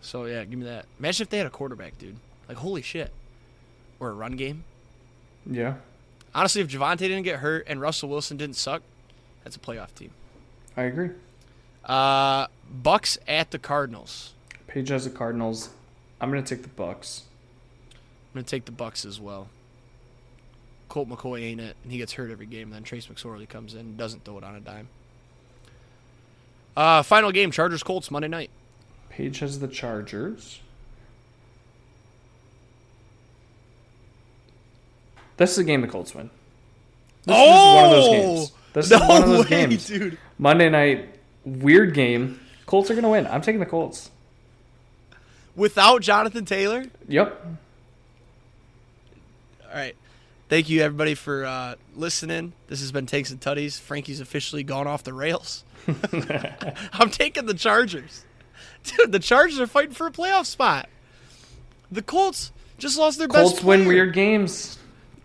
So yeah, give me that. Imagine if they had a quarterback, dude. Like holy shit, or a run game. Yeah. Honestly, if Javonte didn't get hurt and Russell Wilson didn't suck, that's a playoff team. I agree. Bucks at the Cardinals. Paige has the Cardinals. I'm going to take the Bucks. I'm going to take the Bucks as well. Colt McCoy ain't it, and he gets hurt every game. And then Trace McSorley comes in and doesn't throw it on a dime. Final game, Chargers-Colts, Monday night. Paige has the Chargers. This is a game the Colts win. This is one of those games. This is one of those games. Dude. Monday night, weird game. Colts are going to win. I'm taking the Colts. Without Jonathan Taylor? Yep. All right. Thank you, everybody, for listening. This has been Tanks and Tuddies. Frankie's officially gone off the rails. I'm taking the Chargers. Dude, the Chargers are fighting for a playoff spot. The Colts just lost their best Colts player. win weird games.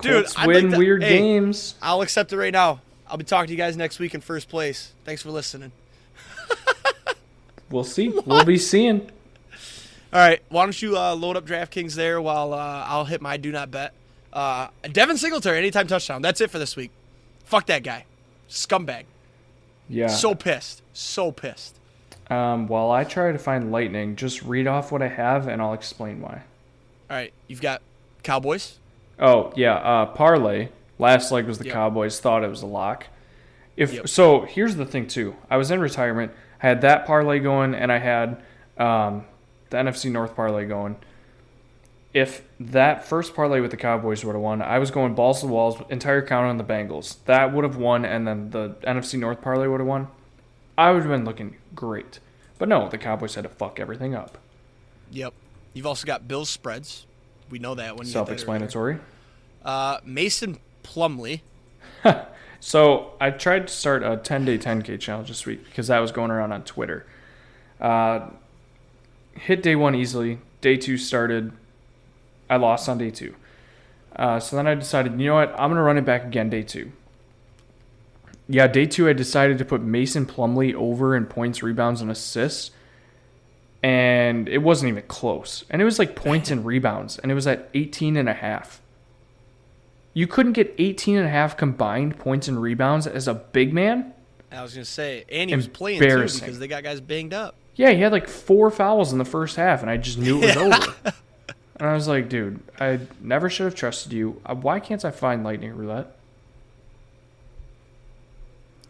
Dude, Colts I'd win like to- weird hey, games. I'll accept it right now. I'll be talking to you guys next week in first place. Thanks for listening. We'll see. We'll be seeing. All right. Why don't you load up DraftKings there while I'll hit my do not bet. Devin Singletary, anytime touchdown. That's it for this week. Fuck that guy. Scumbag. Yeah. So pissed. So pissed. While I try to find lightning, just read off what I have and I'll explain why. All right. You've got Cowboys. Oh, yeah. Parlay. Last leg was the Yep. Cowboys. Thought it was a lock. Yep. So here's the thing, too. I was in retirement. I had that parlay going, and I had the NFC North parlay going. if that first parlay with the Cowboys would have won, I was going balls to the walls, entire count on the Bengals. That would have won, and then the NFC North parlay would have won. I would have been looking great. But no, the Cowboys had to fuck everything up. Yep. You've also got Bills spreads. We know that when you self-explanatory. Mason Plumlee. So I tried to start a 10-day 10K challenge this week because that was going around on Twitter. Hit day 1 easily. Day 2 started. I lost on day 2. So then I decided, you know what? I'm going to run it back again day 2. Yeah, day 2 I decided to put Mason Plumlee over in points, rebounds, and assists. And it wasn't even close. And it was like points and rebounds. And it was at 18.5. You couldn't get 18.5 combined points and rebounds as a big man? I was going to say, and he was playing too because they got guys banged up. Yeah, he had like 4 fouls in the first half, and I just knew it was over. And I was like, dude, I never should have trusted you. Why can't I find Lightning Roulette?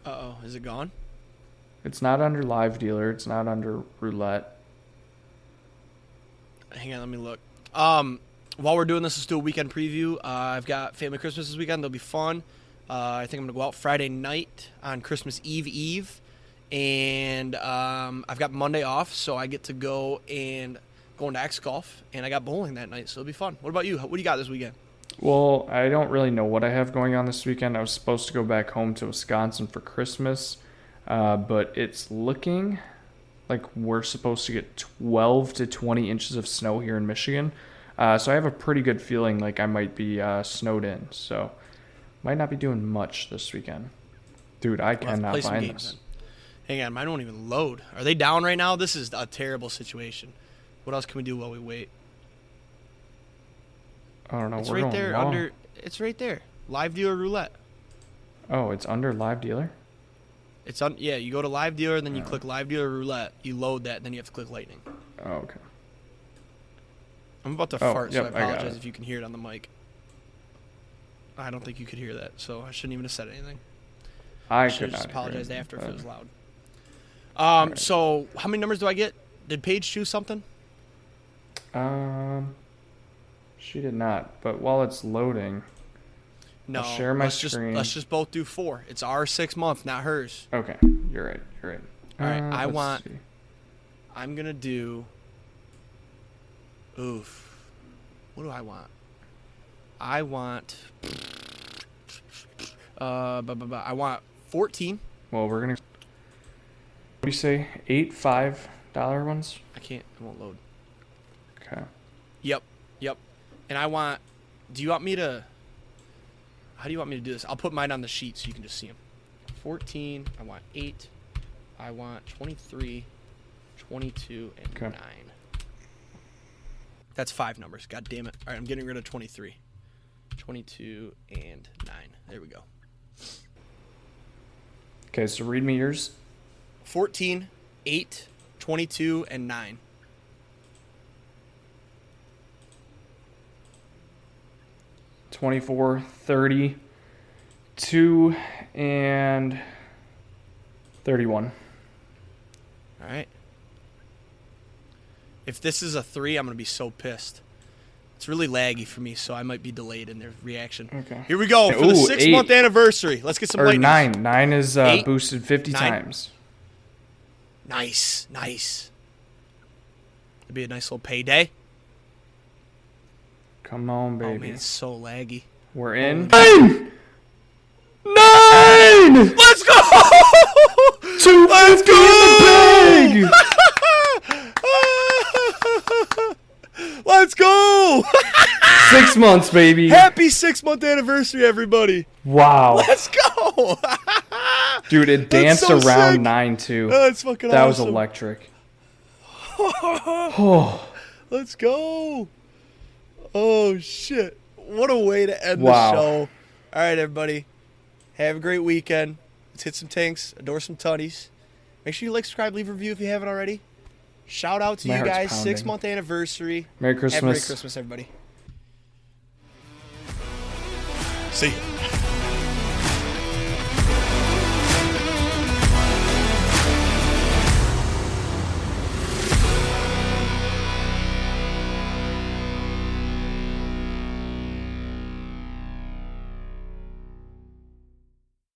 Uh-oh, is it gone? It's not under Live Dealer. It's not under Roulette. Hang on, let me look. While we're doing this, let's do a weekend preview. I've got family Christmas this weekend. They'll be fun. I think I'm going to go out Friday night on Christmas Eve. And I've got Monday off, so I get to go and going to X Golf. And I got bowling that night, so it'll be fun. What about you? What do you got this weekend? Well, I don't really know what I have going on this weekend. I was supposed to go back home to Wisconsin for Christmas, but it's looking like we're supposed to get 12 to 20 inches of snow here in Michigan. So I have a pretty good feeling like I might be snowed in. So might not be doing much this weekend. Dude, I cannot find this. Then. Hang on, mine won't even load. Are they down right now? This is a terrible situation. What else can we do while we wait? I don't know. It's right there under. It's right there. Live Dealer Roulette. Oh, it's under Live Dealer? It's on. Yeah, you go to Live Dealer, and then you click Live Dealer Roulette. You load that, and then you have to click Lightning. Oh, okay. I'm about to fart, yep, so I apologize if you can hear it on the mic. I don't think you could hear that, so I shouldn't even have said anything. I should could have just not apologized hear it, after if it was loud. Right. So how many numbers do I get? Did Paige choose something? She did not. But while it's loading, no. I'll share my screen. Let's just both do 4. It's our 6 month, not hers. Okay, you're right. All right, I'm gonna do. Oof. What do I want? I want. I want 14. Well, we're gonna. What do you say? 8 $5 ones? I can't. It won't load. Okay. Yep. And I want. Do you want me to? How do you want me to do this? I'll put mine on the sheet so you can just see them. 14. I want 8. I want 23, 22, and 9. That's 5 numbers. God damn it. All right, I'm getting rid of 23. 22 and 9. There we go. Okay, so read me yours. 14, 8, 22, and 9. 24, 30, 2, and 31. All right. If this is a 3, I'm going to be so pissed. It's really laggy for me, so I might be delayed in their reaction. Okay. Here we go for the 6-month anniversary. Let's get some lightning. 9. 9 is boosted 50 times. Nice. It'd be a nice little payday. Come on, baby. Oh, man, it's so laggy. We're in. 9! Let's go! 250 in the bag! Let's go! 6 months, baby. Happy 6-month anniversary, everybody. Wow. Let's go! Dude, it danced so around sick. 9, too. Oh, that's fucking that awesome. was electric. Let's go. Oh, shit. What a way to end the show. All right, everybody. Have a great weekend. Let's hit some tanks, adore some tutties. Make sure you like, subscribe, leave a review if you haven't already. Shout out to you guys. 6-month anniversary. Merry Christmas. Have a Merry Christmas, everybody. See ya.